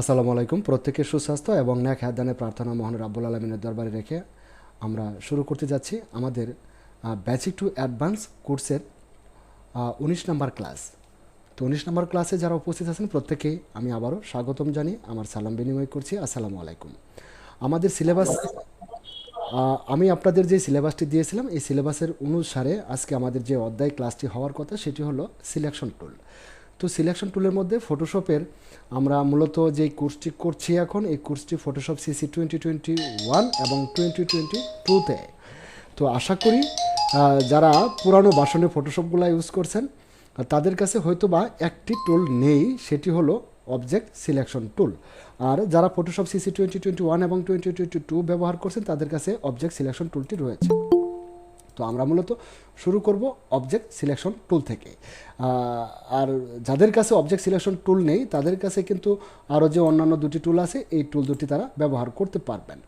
আসসালামু আলাইকুম। প্রত্যেকের সুস্বাস্থ্য এবং ন্যাক হায়াত প্রার্থনা মহান রাব্বুল আলমিনের দরবারে রেখে আমরা শুরু করতে যাচ্ছি আমাদের বেসিক টু অ্যাডভান্স কোর্সের ১৯ নম্বর ক্লাস। তো ১৯ নম্বর ক্লাসে যারা উপস্থিত আছেন প্রত্যেকেই আমি আবারও স্বাগতম জানিয়ে আমার সালাম বিনিময় করছি। আসসালামু আলাইকুম। আমাদের সিলেবাস, আমি আপনাদের যে সিলেবাসটি দিয়েছিলাম এই সিলেবাসের অনুসারে আজকে আমাদের যে অধ্যায় ক্লাসটি হওয়ার কথা সেটি হলো সিলেকশন টুল। তো সিলেকশন টুলের মধ্যে ফটোশপের আমরা মূলত যে কোর্সটি করছি এখন, এই কোর্সটি ফটোশপ সিসি 2021 এবং 2022-তে। তো আশা করি যারা পুরানো বাসনে ফটোশপগুলো ইউজ করছেন তাদের কাছে হয়তো বা একটি টুল নেই, সেটি হলো অবজেক্ট সিলেকশন টুল। আর যারা ফটোশপ সিসি 2021 এবং 2022 ব্যবহার করছেন তাদের কাছে অবজেক্ট সিলেকশন টুলটি রয়েছে। তো আমরা মূলত শুরু করব অবজেক্ট সিলেকশন টুল থেকে। আর যাদের কাছে অবজেক্ট সিলেকশন টুল নেই তাদের কাছে কিন্তু আরও যে অন্যান্য দুটি টুল আছে এই টুল দুটি তারা ব্যবহার করতে পারবেন।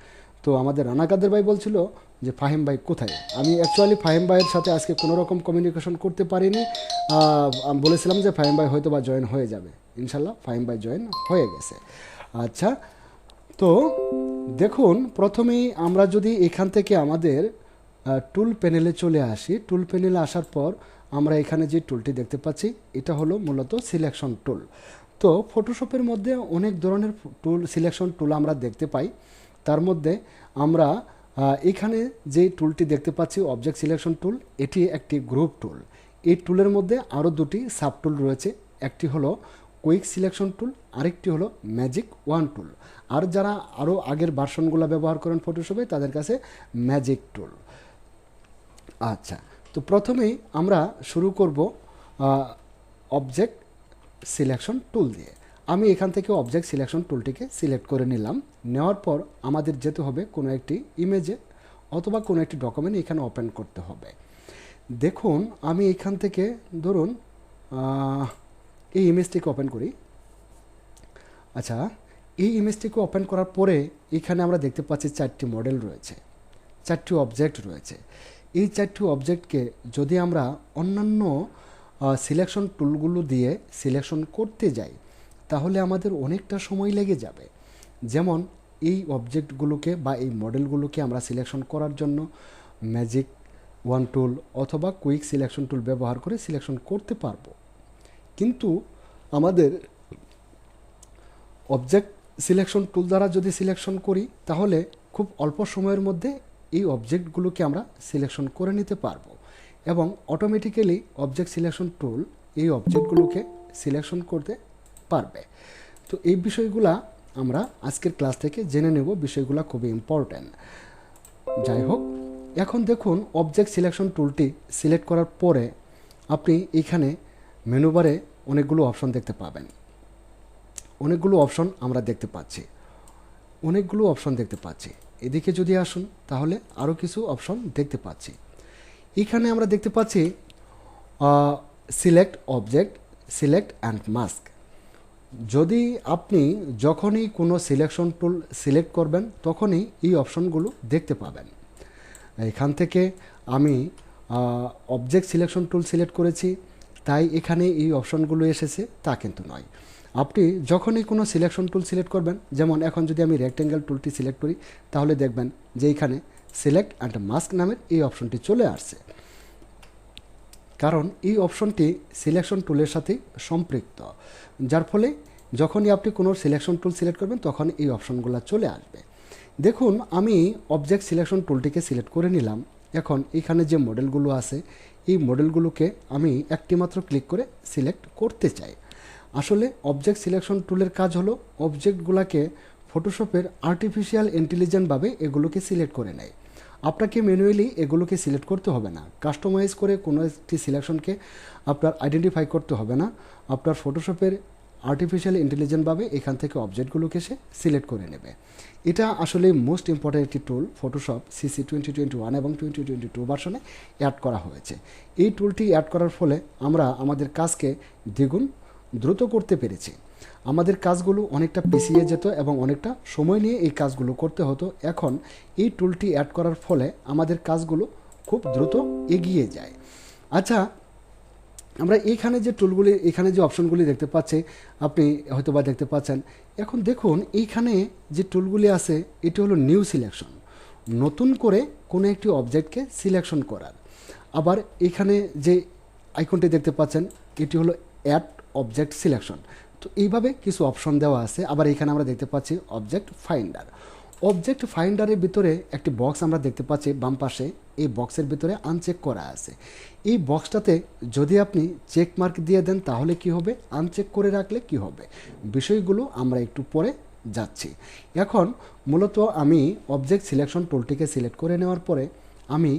তো আমাদের রানা কাদের ভাই বলছিল যে ফাহিম ভাই কোথায়। আমি অ্যাকচুয়ালি ফাহিম ভাইয়ের সাথে আজকে কোনো রকম কমিউনিকেশন করতে পারিনি। আমি বলেছিলাম যে ফাহিম ভাই হয়তো বা জয়েন হয়ে যাবে, ইনশাল্লাহ ফাহিম ভাই জয়েন হয়ে গেছে। আচ্ছা, তো দেখুন প্রথমেই আমরা যদি এখান থেকে আমাদের টুল প্যানেলে চলে আসি, টুল প্যানেলে আসার পর আমরা এখানে যে টুলটি দেখতে পাচ্ছি এটা হলো মূলত সিলেকশন টুল। তো ফটোশপের মধ্যে অনেক ধরনের টুল সিলেকশন টুল আমরা দেখতে পাই। তার মধ্যে আমরা এখানে যে টুলটি দেখতে পাচ্ছি অবজেক্ট সিলেকশন টুল, এটি একটি গ্রুপ টুল। এই টুলের মধ্যে আরও দুটি সাব টুল রয়েছে, একটি হলো কুইক সিলেকশন টুল, আরেকটি হলো ম্যাজিক ওয়ান টুল। আর যারা আরও আগের ভার্সনগুলো ব্যবহার করেন ফটোশপে তাদের কাছে ম্যাজিক টুল। আচ্ছা, তো প্রথমেই আমরা শুরু করব অবজেক্ট সিলেকশন টুল দিয়ে। আমি এখান থেকে অবজেক্ট সিলেকশন টুলটিকে সিলেক্ট করে নিলাম। নেওয়ার পর আমাদের যেতে হবে কোনো একটি ইমেজে অথবা কোনো একটি ডকুমেন্ট এখানে ওপেন করতে হবে। দেখুন আমি এখান থেকে ধরুন এই ইমেজটিকে ওপেন করি। আচ্ছা, এই ইমেজটিকে ওপেন করার পরে এখানে আমরা দেখতে পাচ্ছি চারটি মডেল রয়েছে, চারটি অবজেক্ট রয়েছে। এই চারটি অবজেক্টকে যদি আমরা অন্যান্য সিলেকশন টুলগুলো দিয়ে সিলেকশন করতে যাই তাহলে আমাদের অনেকটা সময় লেগে যাবে। যেমন এই অবজেক্টগুলোকে বা এই মডেলগুলোকে আমরা সিলেকশন করার জন্য ম্যাজিক ওয়ান টুল অথবা কুইক সিলেকশন টুল ব্যবহার করে সিলেকশন করতে পারবো, কিন্তু আমাদের অবজেক্ট সিলেকশন টুল দ্বারা যদি সিলেকশন করি তাহলে খুব অল্প সময়ের মধ্যে এই অবজেক্টগুলোকে আমরা সিলেকশন করে নিতে পারবো এবং অটোমেটিক্যালি অবজেক্ট সিলেকশন টুল এই অবজেক্টগুলোকে সিলেকশন করতে পারবে। তো এই বিষয়গুলা আমরা আজকের ক্লাস থেকে জেনে নেব, বিষয়গুলো খুবই ইম্পর্ট্যান্ট। যাই হোক, এখন দেখুন অবজেক্ট সিলেকশন টুলটি সিলেক্ট করার পরে আপনি এখানে মেনু বারে অনেকগুলো অপশন দেখতে পাবেন। অনেকগুলো অপশন আমরা দেখতে পাচ্ছি, অনেকগুলো অপশন দেখতে পাচ্ছি। এদিকে যদি আসুন তাহলে আরও কিছু অপশন দেখতে পাচ্ছি। এখানে আমরা দেখতে পাচ্ছি select object, select and mask. যদি আপনি যখনই কোনো সিলেকশন টুল সিলেক্ট করবেন তখনই এই অপশনগুলো দেখতে পাবেন। এখান থেকে আমি অবজেক্ট সিলেকশন টুল সিলেক্ট করেছি তাই এখানে এই অপশনগুলো এসেছে তা কিন্তু নয়। আপনি যখনই কোনো সিলেকশন টুল সিলেক্ট করবেন, যেমন এখন যদি আমি রেক্টেঙ্গেল টুলটি সিলেক্ট করি তাহলে দেখবেন যে এইখানে সিলেক্ট অ্যান্ড মাস্ক নামের এই অপশনটি চলে আসছে, কারণ এই অপশনটি সিলেকশন টুলের সাথে সম্পৃক্ত, যার ফলে যখনই আপনি কোনো সিলেকশন টুল সিলেক্ট করবেন তখন এই অপশনগুলো চলে আসবে। দেখুন আমি অবজেক্ট সিলেকশন টুলটিকে সিলেক্ট করে নিলাম। এখন এখানে যে মডেলগুলো আছে এই মডেলগুলোকে আমি একটি মাত্র ক্লিক করে সিলেক্ট করতে চাই। আসলে অবজেক্ট সিলেকশন টুলের কাজ হলো অবজেক্টগুলোকে ফটোশপের আর্টিফিশিয়াল ইন্টেলিজেন্টভাবে এগুলোকে সিলেক্ট করে নেয়। আপনাকে ম্যানুয়ালি এগুলোকে সিলেক্ট করতে হবে না, কাস্টমাইজ করে কোনো একটি সিলেকশনকে আপনার আইডেন্টিফাই করতে হবে না। আপনার ফটোশপের আর্টিফিশিয়াল ইন্টেলিজেন্টভাবে এখান থেকে অবজেক্টগুলোকে সে সিলেক্ট করে নেবে। এটা আসলে মোস্ট ইম্পর্ট্যান্ট একটি টুল ফটোশপ সিসি 2021 এবং 2022 ভার্সনে অ্যাড করা হয়েছে। এই টুলটি অ্যাড করার ফলে আমরা আমাদের কাজকে দ্বিগুণ দ্রুত করতে পেরেছি। আমাদের কাজগুলো অনেকটা পিছিয়ে যেত এবং অনেকটা সময় নিয়ে এই কাজগুলো করতে হতো। এখন এই টুলটি অ্যাড করার ফলে আমাদের কাজগুলো খুব দ্রুত এগিয়ে যায়। আচ্ছা, আমরা এইখানে যে টুলগুলি, এখানে যে অপশনগুলি দেখতে পাচ্ছি, আপনি হয়তো বা দেখতে পাচ্ছেন। এখন দেখুন এইখানে যে টুলগুলি আছে, এটি হলো নিউ সিলেকশন, নতুন করে কোনো একটি অবজেক্টকে সিলেকশন করার। আবার এখানে যে আইকনটি দেখতে পাচ্ছেন, এটি হলো অ্যাড অবজেক্ট সিলেকশন। তো এইভাবে কিছু অপশন দেওয়া আছে। আবার এখানে আমরা দেখতে পাচ্ছি অবজেক্ট ফাইন্ডার। অবজেক্ট ফাইন্ডারের ভিতরে একটি বক্স আমরা দেখতে পাচ্ছি বাম পাশে। এই বক্সের ভিতরে আনচেক করা আছে। এই বক্সটাতে যদি আপনি চেক মার্ক দিয়ে দেন তাহলে কি হবে, আনচেক করে রাখলে কি হবে, বিষয়গুলো আমরা একটু পরে যাচ্ছি। এখন মূলত আমি অবজেক্ট সিলেকশন টুলটিকে সিলেক্ট করে নেওয়ার পরে আমি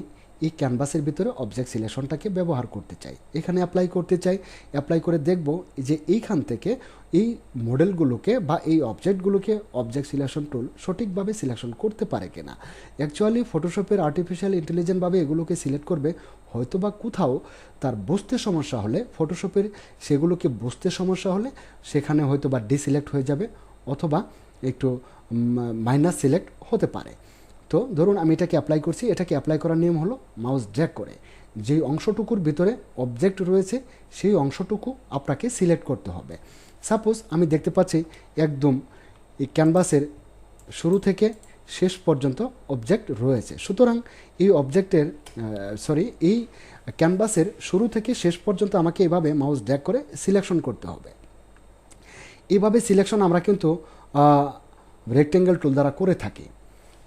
এই ক্যানভাসের ভিতরে অবজেক্ট সিলেকশনটাকে ব্যবহার করতে চাই, এখানে অ্যাপ্লাই করতে চাই। অ্যাপ্লাই করে দেখব যে এইখান থেকে এই মডেলগুলোকে বা এই অবজেক্টগুলোকে অবজেক্ট সিলেকশন টুল সঠিকভাবে সিলেকশন করতে পারে কিনা। অ্যাকচুয়ালি ফটোশপের আর্টিফিশিয়াল ইন্টেলিজেন্টভাবে এগুলোকে সিলেক্ট করবে, হয়তো বা কোথাও তার বুঝতে সমস্যা হলে, ফটোশপের সেগুলোকে বুঝতে সমস্যা হলে সেখানে হয়তো বা ডিসিলেক্ট হয়ে যাবে, অথবা একটু মাইনাস সিলেক্ট হতে পারে। তো ধরুন আমি এটাকে অ্যাপ্লাই করছি। এটাকে অ্যাপ্লাই করার নিয়ম হলো মাউস ড্র্যাগ করে যেই অংশটুকুর ভিতরে অবজেক্ট রয়েছে সেই অংশটুকু আপনাকে সিলেক্ট করতে হবে। সাপোজ আমি দেখতে পাচ্ছি একদম এই ক্যানভাসের শুরু থেকে শেষ পর্যন্ত অবজেক্ট রয়েছে, সুতরাং এই অবজেক্টের এই ক্যানভাসের শুরু থেকে শেষ পর্যন্ত আমাকে এভাবে মাউস ড্র্যাগ করে সিলেকশন করতে হবে। এভাবে সিলেকশন আমরা কিন্তু রেক্টেঙ্গেল টুল দ্বারা করে থাকি।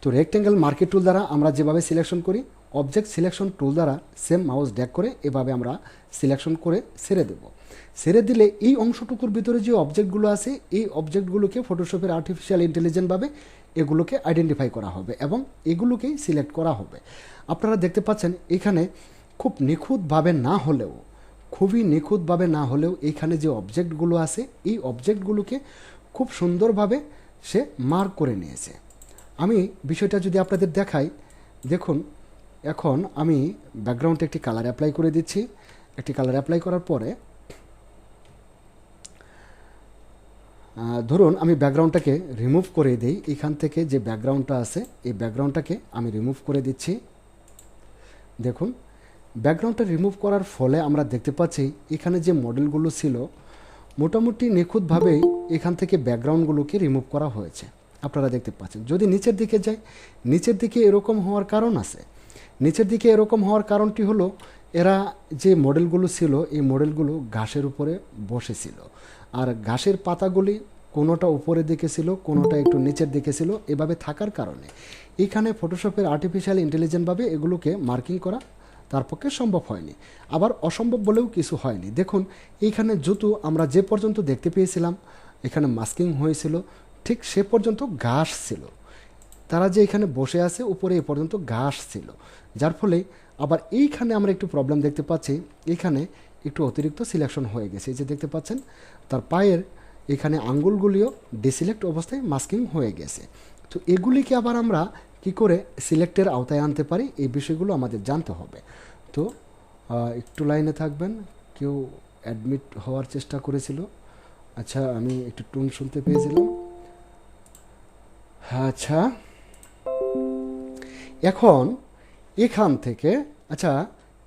তো রেক্টেঙ্গেল মার্কেট টুল দ্বারা আমরা যেভাবে সিলেকশন করি, অবজেক্ট সিলেকশন টুল দ্বারা সেম মাউস ড্র্যাগ করে এভাবে আমরা সিলেকশন করে ছেড়ে দেব। ছেড়ে দিলে এই অংশটুকুর ভিতরে যে অবজেক্টগুলো আছে, এই অবজেক্টগুলোকে ফটোশপের আর্টিফিশিয়াল ইন্টেলিজেন্টভাবে এগুলোকে আইডেন্টিফাই করা হবে এবং এগুলোকেই সিলেক্ট করা হবে। আপনারা দেখতে পাচ্ছেন এখানে খুব নিখুঁতভাবে না হলেও, খুবই নিখুঁতভাবে না হলেও এইখানে যে অবজেক্টগুলো আছে এই অবজেক্টগুলোকে খুব সুন্দরভাবে সে মার্ক করে নিয়েছে। আমি বিষয়টা যদি আপনাদের দেখাই, দেখুন এখন আমি ব্যাকগ্রাউন্ডে একটি কালার অ্যাপ্লাই করে দিচ্ছি। একটি কালার অ্যাপ্লাই করার পরে ধরুন আমি ব্যাকগ্রাউন্ডটাকে রিমুভ করে দিই। এখান থেকে যে ব্যাকগ্রাউন্ডটা আছে এই ব্যাকগ্রাউন্ডটাকে আমি রিমুভ করে দিচ্ছি। দেখুন ব্যাকগ্রাউন্ডটা রিমুভ করার ফলে আমরা দেখতে পাচ্ছি এখানে যে মডেলগুলো ছিল মোটামুটি নিখুঁতভাবেই এখান থেকে ব্যাকগ্রাউন্ডগুলোকে রিমুভ করা হয়েছে, আপনারা দেখতে পাচ্ছেন। যদি নিচের দিকে যাই, নিচের দিকে এরকম হওয়ার কারণ আছে। নিচের দিকে এরকম হওয়ার কারণটি হলো এরা যে মডেলগুলো ছিল এই মডেলগুলো ঘাসের উপরে বসেছিল, আর ঘাসের পাতাগুলি কোনোটা উপরের দিকে ছিল, কোনোটা একটু নিচের দিকে ছিল। এভাবে থাকার কারণে এখানে ফটোশপের আর্টিফিশিয়াল ইন্টেলিজেন্টভাবে এগুলোকে মার্কিং করা তার পক্ষে সম্ভব হয়নি। আবার অসম্ভব বলেও কিছু হয়নি। দেখুন এইখানে জুতো আমরা যে পর্যন্ত দেখতে পেয়েছিলাম এখানে মাস্কিং হয়েছিল, ঠিক সে পর্যন্ত ঘাস ছিল। তারা যে এখানে বসে আছে উপরে এ পর্যন্ত ঘাস ছিল, যার ফলে আবার এইখানে আমরা একটু প্রবলেম দেখতে পাচ্ছি। এখানে একটু অতিরিক্ত সিলেকশন হয়ে গেছে, এই যে দেখতে পাচ্ছেন তার পায়ের এখানে আঙ্গুলগুলিও ডিসিলেক্ট অবস্থায় মাস্কিং হয়ে গেছে। তো এগুলিকে আবার আমরা কি করে সিলেক্টের আওতায় আনতে পারি এই বিষয়গুলো আমাদের জানতে হবে। তো একটু লাইনে থাকবেন। কেউ অ্যাডমিট হওয়ার চেষ্টা করেছিল, আচ্ছা আমি একটু টোন শুনতে পেয়েছিলাম। আচ্ছা এখন এখান থেকে আচ্ছা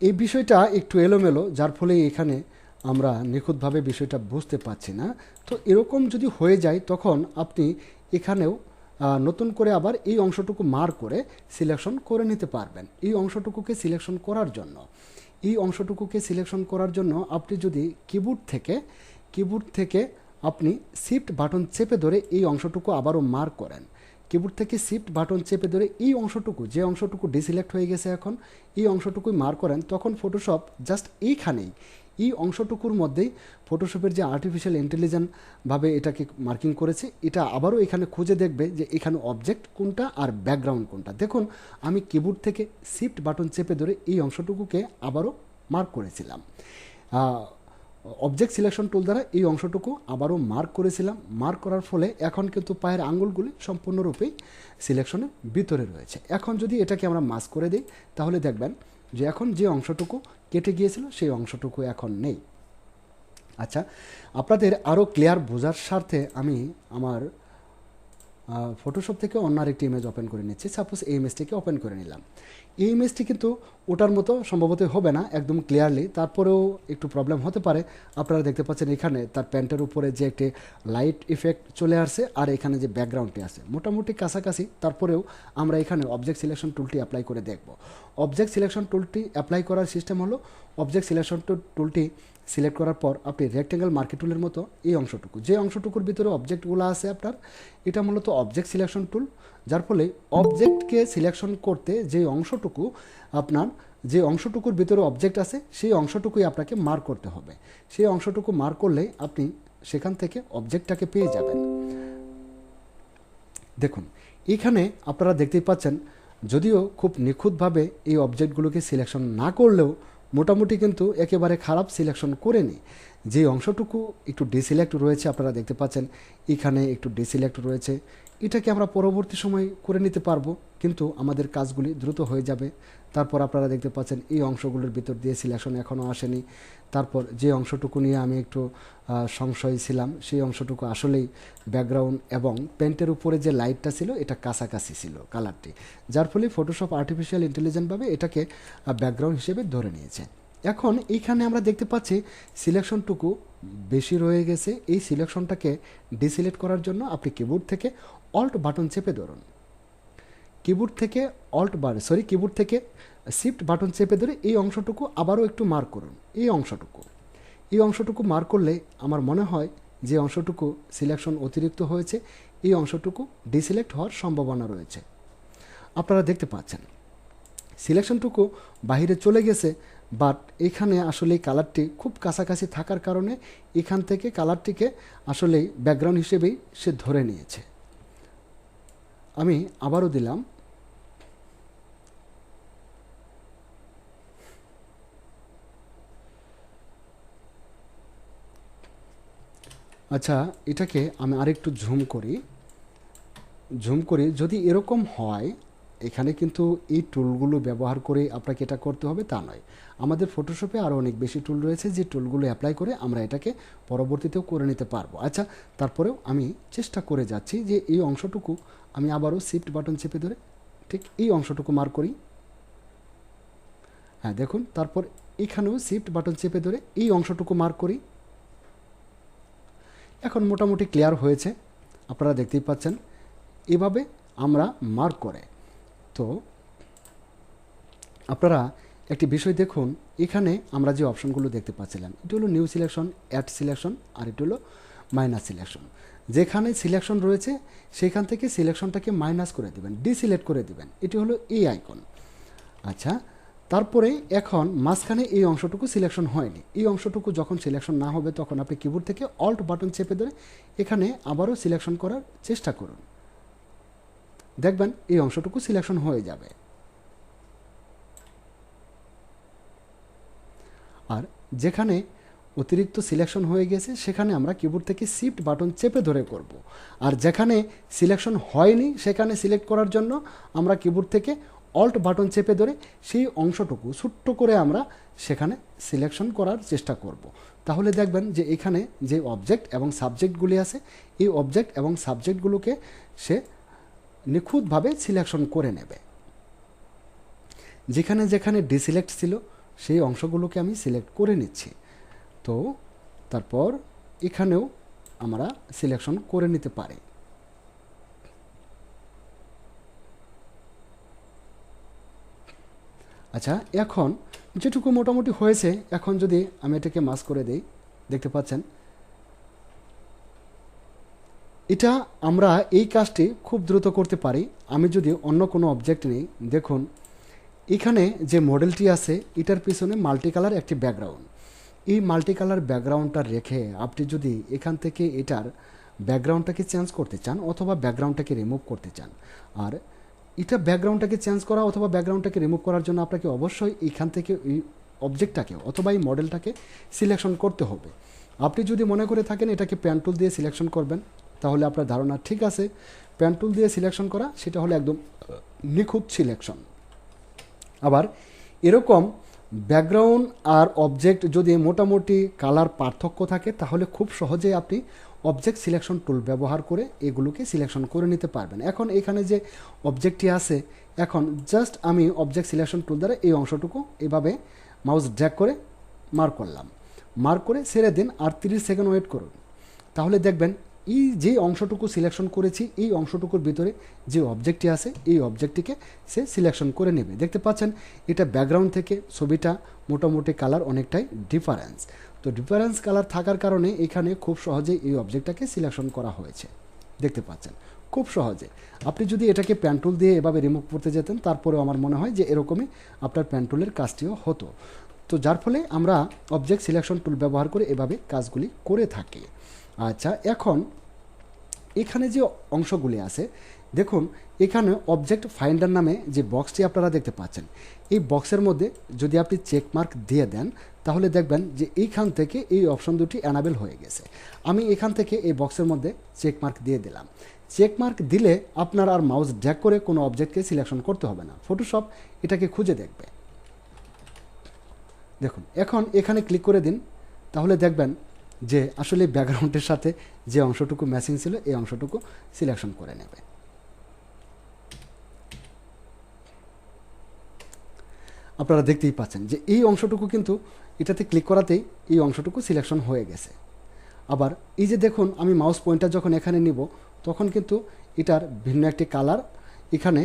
এই বিষয়টা একটু এলোমেলো, যার ফলে এখানে আমরা নিখুঁতভাবে বিষয়টা বুঝতে পারছি না। তো এরকম যদি হয়ে যায় তখন আপনি এখানেও নতুন করে আবার এই অংশটুকু মার্ক করে সিলেকশন করে নিতে পারবেন। এই অংশটুকুকে সিলেকশন করার জন্য আপনি যদি কিবোর্ড থেকে আপনি শিফট বাটন চেপে ধরে এই অংশটুকু আবারও মার্ক করেন। কিবোর্ড থেকে শিফট বাটন চেপে ধরে এই অংশটুকু, যে অংশটুকু ডিসিলেক্ট হয়ে গেছে এখন, এই অংশটুকুই মার্ক করেন, তখন ফটোশপ জাস্ট এইখানেই এই অংশটুকুর মধ্যেই ফটোশপের যে আর্টিফিশিয়াল ইন্টেলিজেন্টভাবে এটাকে মার্কিং করেছে এটা আবারও এখানে খুঁজে দেখবে যে এখানে অবজেক্ট কোনটা আর ব্যাকগ্রাউন্ড কোনটা। দেখুন আমি কিবোর্ড থেকে শিফট বাটন চেপে ধরে এই অংশটুকুকে আবারও মার্ক করেছিলাম। অবজেক্ট সিলেকশন টুল দ্বারা এই অংশটুকু আবারও মার্ক করেছিলাম। মার্ক করার ফলে এখন কিন্তু পায়ের আঙ্গুলগুলি সম্পূর্ণরূপেই সিলেকশনের ভিতরে রয়েছে। এখন যদি এটাকে আমরা মাস্ক করে দিই তাহলে দেখবেন যে এখন যে অংশটুকু কেটে গিয়েছিল সেই অংশটুকু এখন নেই। আচ্ছা আপনাদের আরও ক্লিয়ার বোঝার স্বার্থে আমি আমার ফটোশপ থেকে অন্য আরেকটি ইমেজ ওপেন করে নিচ্ছি। সাপোজ এই ইমেজটিকে ওপেন করে নিলাম। এই ইমেজটি কিন্তু ওটার মতো সম্ভবত হবে না একদম ক্লিয়ারলি, তারপরেও একটু প্রবলেম হতে পারে। আপনারা দেখতে পাচ্ছেন এখানে তার প্যান্টের উপরে যে একটি লাইট ইফেক্ট চলে আসছে আর এখানে যে ব্যাকগ্রাউন্ডটি আছে মোটামুটি কাছাকাছি, তারপরেও আমরা এখানে অবজেক্ট সিলেকশন টুলটি অ্যাপ্লাই করে দেখব। অবজেক্ট সিলেকশন টুলটি অ্যাপ্লাই করার সিস্টেম হলো, অবজেক্ট সিলেকশন টুলটি সিলেক্ট করার পর আপনি রেক্টেঙ্গেল মার্কি টুলের মতো এই অংশটুকু, যে অংশটুকুর ভিতরে অবজেক্টগুলো আছে আপনার, এটা মূলত অবজেক্ট সিলেকশন টুল, যার ফলে অবজেক্টকে সিলেকশন করতে যে অংশটুকু আপনার, যে অংশটুকুর ভিতরে অবজেক্ট আছে সেই অংশটুকুই আপনাকে মার্ক করতে হবে। সেই অংশটুকু মার্ক করলেই আপনি সেখান থেকে অবজেক্টটাকে পেয়ে যাবেন। দেখুন এখানে আপনারা দেখতেই পাচ্ছেন, যদিও খুব নিখুঁতভাবে এই অবজেক্টগুলোকে সিলেকশন না করলেও মোটামুটি কিন্তু একেবারে খারাপ সিলেকশন করেনি। যে অংশটুকু একটু ডিসিলেক্ট রয়েছে আপনারা দেখতে পাচ্ছেন, এখানে একটু ডিসিলেক্ট রয়েছে, এটাকে আমরা পরবর্তী সময় করে নিতে পারবো, কিন্তু আমাদের কাজগুলি দ্রুত হয়ে যাবে। তারপর আপনারা দেখতে পাচ্ছেন এই অংশগুলোর ভিতর দিয়ে সিলেকশন এখনও আসেনি। তারপর যে অংশটুকু নিয়ে আমি একটু সংশয় ছিলাম, সেই অংশটুকু আসলেই ব্যাকগ্রাউন্ড এবং পেন্টের উপরে যে লাইটটা ছিল এটা কাছাকাছি ছিল কালারটি, যার ফলে ফটোশপ আর্টিফিশিয়াল ইন্টেলিজেন্টভাবে এটাকে ব্যাকগ্রাউন্ড হিসেবে ধরে নিয়েছে। এখন এইখানে আমরা দেখতে পাচ্ছি সিলেকশনটুকু বেশি রয়ে গেছে। এই সিলেকশনটাকে ডিসিলেক্ট করার জন্য আপনি কিবোর্ড থেকে অল্ট বাটন চেপে ধরুন, কিবোর্ড থেকে শিফট বাটন চেপে ধরে এই অংশটুকু আবারও একটু মার্ক করুন। এই অংশটুকু মার্ক করলে আমার মনে হয় যে অংশটুকু সিলেকশন অতিরিক্ত হয়েছে, এই অংশটুকু ডিসিলেক্ট হওয়ার সম্ভাবনা রয়েছে। আপনারা দেখতে পাচ্ছেন সিলেকশনটুকু বাহিরে চলে গেছে, বাট এখানে আসলে কালারটি খুব কাছাকাছি থাকার কারণে এখান থেকে কালারটিকে আসলে ব্যাকগ্রাউন্ড হিসেবেই সে ধরে নিয়েছে। আমি আবারও দিলাম, আচ্ছা এটাকে আমি আরেকটু জুম করি। যদি এরকম হয়, এখানে কিন্তু এই টুলগুলো ব্যবহার করে আপনাকে এটা করতে হবে তা নয়, আমাদের ফটোশপে আরও অনেক বেশি টুল রয়েছে যে টুলগুলো অ্যাপ্লাই করে আমরা এটাকে পরবর্তীতেও করে নিতে পারবো। আচ্ছা তারপরেও আমি চেষ্টা করে যাচ্ছি যে এই অংশটুকু আমি আবারও শিফট বাটন চেপে ধরে ঠিক এই অংশটুকু মার্ক করি। হ্যাঁ দেখুন, তারপর এখানেও শিফট বাটন চেপে ধরে এই অংশটুকু মার্ক করি। এখন মোটামুটি ক্লিয়ার হয়েছে, আপনারা দেখতেই পাচ্ছেন। এভাবে আমরা মার্ক করে, তো আপনারা একটি বিষয় দেখুন, এখানে আমরা যে অপশনগুলো দেখতে পাচ্ছিলাম এটি হলো নিউ সিলেকশন, অ্যাড সিলেকশন, আর এটি হলো মাইনাস সিলেকশন। যেখানে সিলেকশন রয়েছে সেখান থেকে সিলেকশনটাকে মাইনাস করে দেবেন, ডিসিলেক্ট করে দেবেন, এটি হলো এই আইকন। আচ্ছা তারপরে এখন মাঝখানে এই অংশটুকু সিলেকশন হয়নি, এই অংশটুকু যখন সিলেকশন না হবে তখন আপনি কিবোর্ড থেকে অল্ট বাটন চেপে ধরে এখানে আবারও সিলেকশন করার চেষ্টা করুন, দেখবেন এই অংশটুকু সিলেকশন হয়ে যাবে। আর যেখানে অতিরিক্ত সিলেকশন হয়ে গেছে সেখানে আমরা কিবোর্ড থেকে শিফট বাটন চেপে ধরে করব, আর যেখানে সিলেকশন হয়নি সেখানে সিলেক্ট করার জন্য আমরা কিবোর্ড থেকে অল্ট বাটন চেপে ধরে সেই অংশটুকু ছোট্ট করে আমরা সেখানে সিলেকশন করার চেষ্টা করব। তাহলে দেখবেন যে এখানে যে অবজেক্ট এবং সাবজেক্টগুলি আছে এই অবজেক্ট এবং সাবজেক্টগুলোকে সে নিখুঁতভাবে সিলেকশন করে নেবে। যেখানে যেখানে ডিসিলেক্ট ছিল সেই অংশগুলোকে আমি সিলেক্ট করে নিচ্ছি, তো তারপর এখানেও আমরা সিলেকশন করে নিতে পারি। আচ্ছা এখন যেটুকু মোটামুটি হয়েছে, এখন যদি আমি এটাকে মাস করে দেই, দেখতে পাচ্ছেন এটা আমরা এই কাজটি খুব দ্রুত করতে পারি। আমি যদি অন্য কোনো অবজেক্ট নিই, দেখুন এখানে যে মডেলটি আছে এটার পিছনে মাল্টি কালার একটি ব্যাকগ্রাউন্ড, এই মাল্টি কালার ব্যাকগ্রাউন্ডটা রেখে আপনি যদি এখান থেকে এটার ব্যাকগ্রাউন্ডটাকে চেঞ্জ করতে চান অথবা ব্যাকগ্রাউন্ডটাকে রিমুভ করতে চান, আর এটা ব্যাকগ্রাউন্ডটাকে চেঞ্জ করা অথবা ব্যাকগ্রাউন্ডটাকে রিমুভ করার জন্য আপনাকে অবশ্যই এখান থেকে এই অবজেক্টটাকে অথবা এই মডেলটাকে সিলেকশন করতে হবে। আপনি যদি মনে করে থাকেন এটাকে পেন টুল দিয়ে সিলেকশন করবেন, তাহলে আপনার ধারণা ঠিক আছে, পেন টুল দিয়ে সিলেকশন করা সেটা হলো একদম নিখুঁত সিলেকশন। আবার এরকম ব্যাকগ্রাউন্ড আর অবজেক্ট যদি মোটামুটি কালার পার্থক্য থাকে তাহলে খুব সহজেই আপনি অবজেক্ট সিলেকশন টুল ব্যবহার করে এগুলোকে সিলেকশন করে নিতে পারবেন। এখন এখানে যে অবজেক্টটি আছে, এখন জাস্ট আমি অবজেক্ট সিলেকশন টুল দ্বারা এই অংশটুকু এভাবে মাউস ড্র্যাগ করে মার্ক করলাম, মার্ক করে ছেড়ে দিন আর 30 সেকেন্ড ওয়েট করুন। তাহলে দেখবেন এই যে অংশটুকু সিলেকশন করেছি এই অংশটুকুর ভিতরে যে অবজেক্টটি আছে এই অবজেক্টটিকে সে সিলেকশন করে নেবে। দেখতে পাচ্ছেন এটা ব্যাকগ্রাউন্ড থেকে ছবিটা মোটামুটি কালার অনেকটাই ডিফারেন্স। তো ডিফারেন্স কালার থাকার কারণে এখানে খুব সহজেই এই অবজেক্টটাকে সিলেকশন করা হয়েছে। দেখতে পাচ্ছেন খুব সহজে। আপনি যদি এটাকে পেন টুল দিয়ে এভাবে রিমুভ করতে যেতেন তারপরেও আমার মনে হয় যে এরকমই আপনার পেন টুলের কাজটিও হতো। তো যার ফলে আমরা অবজেক্ট সিলেকশন টুল ব্যবহার করে এভাবে কাজগুলি করে থাকি। আচ্ছা, এখন এখানে যে অংশগুলি আছে দেখুন, এখানে অবজেক্ট ফাইন্ডার নামে যে বক্সটি আপনারা দেখতে পাচ্ছেন, এই বক্সের মধ্যে যদি আপনি চেক মার্ক দিয়ে দেন তাহলে দেখবেন যে এইখান থেকে এই অপশন দুটি অ্যানাবেল হয়ে গেছে। আমি এখান থেকে এই বক্সের মধ্যে চেক মার্ক দিয়ে দিলাম। চেক মার্ক দিলে আপনার আর মাউস ড্র্যাগ করে কোনো অবজেক্টকে সিলেকশন করতে হবে না, ফটোশপ এটাকে খুঁজে দেখবে। দেখুন এখন এখানে ক্লিক করে দিন, তাহলে দেখবেন যে আসলে ব্যাকগ্রাউন্ডের সাথে যে অংশটুকু ম্যাচিং ছিল এই অংশটুকু সিলেকশন করে নেবে। আপনারা দেখতেই পাচ্ছেন যে এই অংশটুকু কিন্তু এটাতে ক্লিক করাতেই এই অংশটুকু সিলেকশন হয়ে গেছে। আবার এই যে দেখুন আমি মাউস পয়েন্টার যখন এখানে নিব তখন কিন্তু এটার ভিন্ন একটি কালার এখানে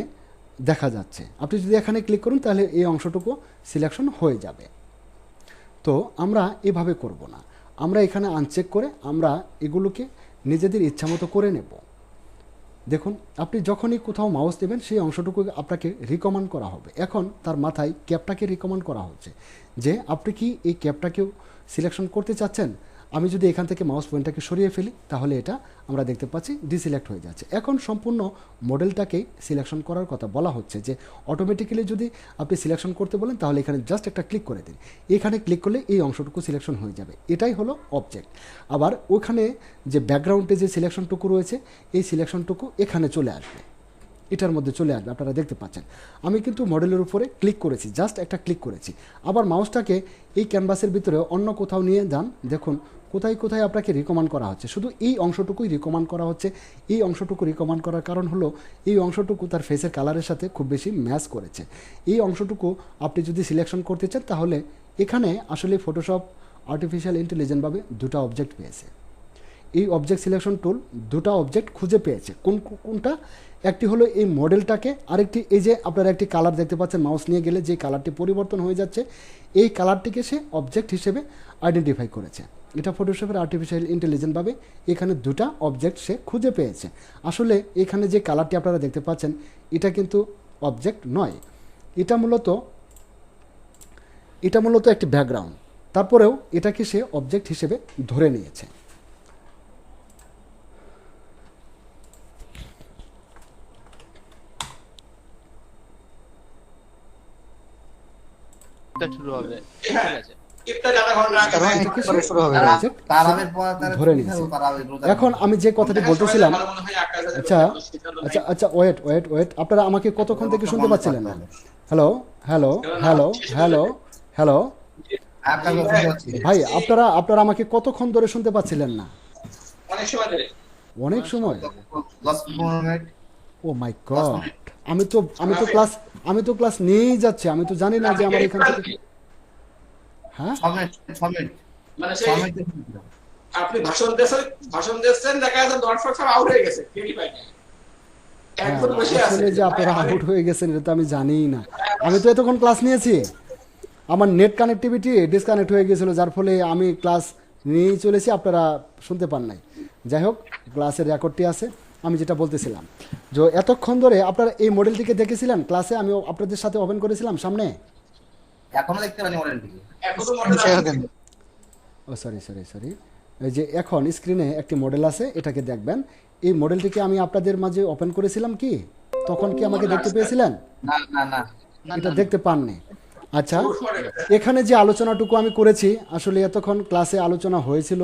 দেখা যাচ্ছে। আপনি যদি এখানে ক্লিক করুন তাহলে এই অংশটুকু সিলেকশন হয়ে যাবে। তো আমরা এভাবে করব না, আমরা এখানে আনচেক করে আমরা এগুলোকে নিজেদের ইচ্ছামতো করে নেব। দেখুন আপনি যখনই কোথাও মাউস দেবেন সেই অংশটুকু আপনাকে রিকমেন্ড করা হবে। এখন তার মাথায় ক্যাপটাকে রিকমেন্ড করা হচ্ছে যে আপনি কি এই ক্যাপটাকেও সিলেকশন করতে চাচ্ছেন। আমি যদি এখান থেকে মাউস পয়েন্টটাকে সরিয়ে ফেলি তাহলে এটা আমরা দেখতে পাচ্ছি ডিসিলেক্ট হয়ে যাচ্ছে। এখন সম্পূর্ণ মডেলটাকেই সিলেকশন করার কথা বলা হচ্ছে যে অটোমেটিক্যালি যদি আপনি সিলেকশন করতে বলেন তাহলে এখানে জাস্ট একটা ক্লিক করে দিন, এখানে ক্লিক করলে এই অংশটুকু সিলেকশন হয়ে যাবে। এটাই হলো অবজেক্ট। আবার ওখানে যে ব্যাকগ্রাউন্ডে যে সিলেকশনটুকু রয়েছে এই সিলেকশনটুকু এখানে চলে আসবে, এটার মধ্যে চলে আসবে। আপনারা দেখতে পাচ্ছেন আমি কিন্তু মডেলের উপরে ক্লিক করেছি, জাস্ট একটা ক্লিক করেছি। আবার মাউসটাকে এই ক্যানভাসের ভিতরে অন্য কোথাও নিয়ে যান, দেখুন কোথায় কোথায় আপনাকে রিকমেন্ড করা হচ্ছে, শুধু এই অংশটুকুই রিকমেন্ড করা হচ্ছে। এই অংশটুকু রিকমেন্ড করার কারণ হলো এই অংশটুকু তার ফেসের কালারের সাথে খুব বেশি ম্যাচ করেছে। এই অংশটুকু আপনি যদি সিলেকশন করতে চান তাহলে এখানে আসলে ফটোশপ আর্টিফিশিয়াল ইন্টেলিজেন্টভাবে দুটো অবজেক্ট পেয়েছে। এই অবজেক্ট সিলেকশন টুল দুটো অবজেক্ট খুঁজে পেয়েছে। কোনটা? একটি হলো এই মডেলটাকে, আরেকটি এই যে আপনারা একটি কালার দেখতে পাচ্ছেন মাউস নিয়ে গেলে যে কালারটি পরিবর্তন হয়ে যাচ্ছে এই কালারটিকে সে অবজেক্ট হিসেবে আইডেন্টিফাই করেছে। এটা ফটোশপের আর্টিফিশিয়াল ইন্টেলিজেন্টভাবে এখানে দুটা অবজেক্ট সে খুঁজে পেয়েছে। আসলে এখানে যে কালারটি আপনারা দেখতে পাচ্ছেন এটা কিন্তু অবজেক্ট নয়, এটা মূলত একটি ব্যাকগ্রাউন্ড। তারপরেও এটাকে সে অবজেক্ট হিসেবে ধরে নিয়েছে। শুরু হবে। এখন আমি যে কথাটি বলতেছিলাম, আচ্ছা আচ্ছা আচ্ছা ওয়েট ওয়েট ওয়েট, আপনারা আমাকে কতক্ষণ থেকে শুনতে পাচ্ছিলেন না? Hello hello hello hello hello ভাই, আপনারা আমাকে কতক্ষণ ধরে শুনতে পাচ্ছিলেন না? অনেক সময়। ও মাই গড, আমি তো ক্লাস নিয়েই যাচ্ছি, আমি তো জানি না যে আমার এখান থেকে। হ্যাঁ আপনি ভাষণ দিচ্ছেন দেখা যাচ্ছে দর্শক সব আউট হয়ে গেছে, টিভি পায় না। আসলে যে আপনারা আউট হয়ে গেছেন এটা তো আমি জানিই না। আমি তো এতক্ষণ ক্লাস নিয়েছি, আমার নেট কানেক্টিভিটি ডিসকানেক্ট হয়ে গেছিলো যার ফলে আমি ক্লাস নিয়েই চলেছি, আপনারা শুনতে পান নাই। যাই হোক, ক্লাসের রেকর্ডটি আছে। আমি যেটা বলতেছিলাম যে এতক্ষণ ধরে আপনারা এই মডেলটিকে দেখেছিলেন ক্লাসে, আমি আপনাদের সাথে ওপেন করেছিলাম সামনে। এখনো দেখতে পানি মডেলটিকে। ও সরি সরি সরি, এই যে এখন স্ক্রিনে একটি মডেল আছে, এটাকে দেখবেন। এই মডেলটিকে আমি আপনাদের মাঝে ওপেন করেছিলাম কি? তখন কি আমাকে দেখতে পেয়েছিলেন? না না না, এটা দেখতে পাননি। আচ্ছা, এখানে যে আলোচনাটুকু আমি করেছি আসলে এতক্ষণ ক্লাসে আলোচনা হয়েছিল,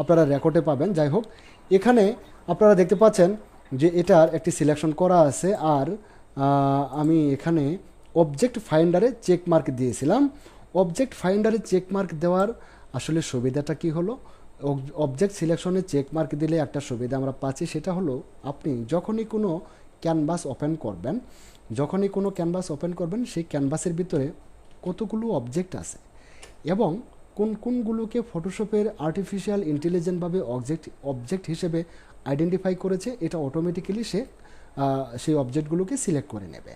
আপনারা রেকর্ডে পাবেন। যাই হোক, এখানে আপনারা দেখতে পাচ্ছেন যে এটার একটি সিলেকশন করা আছে। আর আমি এখানে অবজেক্ট ফাইন্ডারে চেক মার্ক দিয়েছিলাম। অবজেক্ট ফাইন্ডারে চেক মার্ক দেওয়ার আসলে সুবিধাটা কি হলো, অবজেক্ট সিলেকশনে চেক মার্ক দিলে একটা সুবিধা আমরা পাচ্ছি, সেটা হলো আপনি যখনই কোনো ক্যানভাস ওপেন করবেন সেই ক্যানভাসের ভিতরে কতগুলো অবজেক্ট আছে এবং কোনগুলোকে ফটোশপের আর্টিফিশিয়াল ইন্টেলিজেন্টভাবে অবজেক্ট হিসেবে আইডেন্টিফাই করেছে, এটা অটোমেটিক্যালি সেই অবজেক্টগুলোকে সিলেক্ট করে নেবে।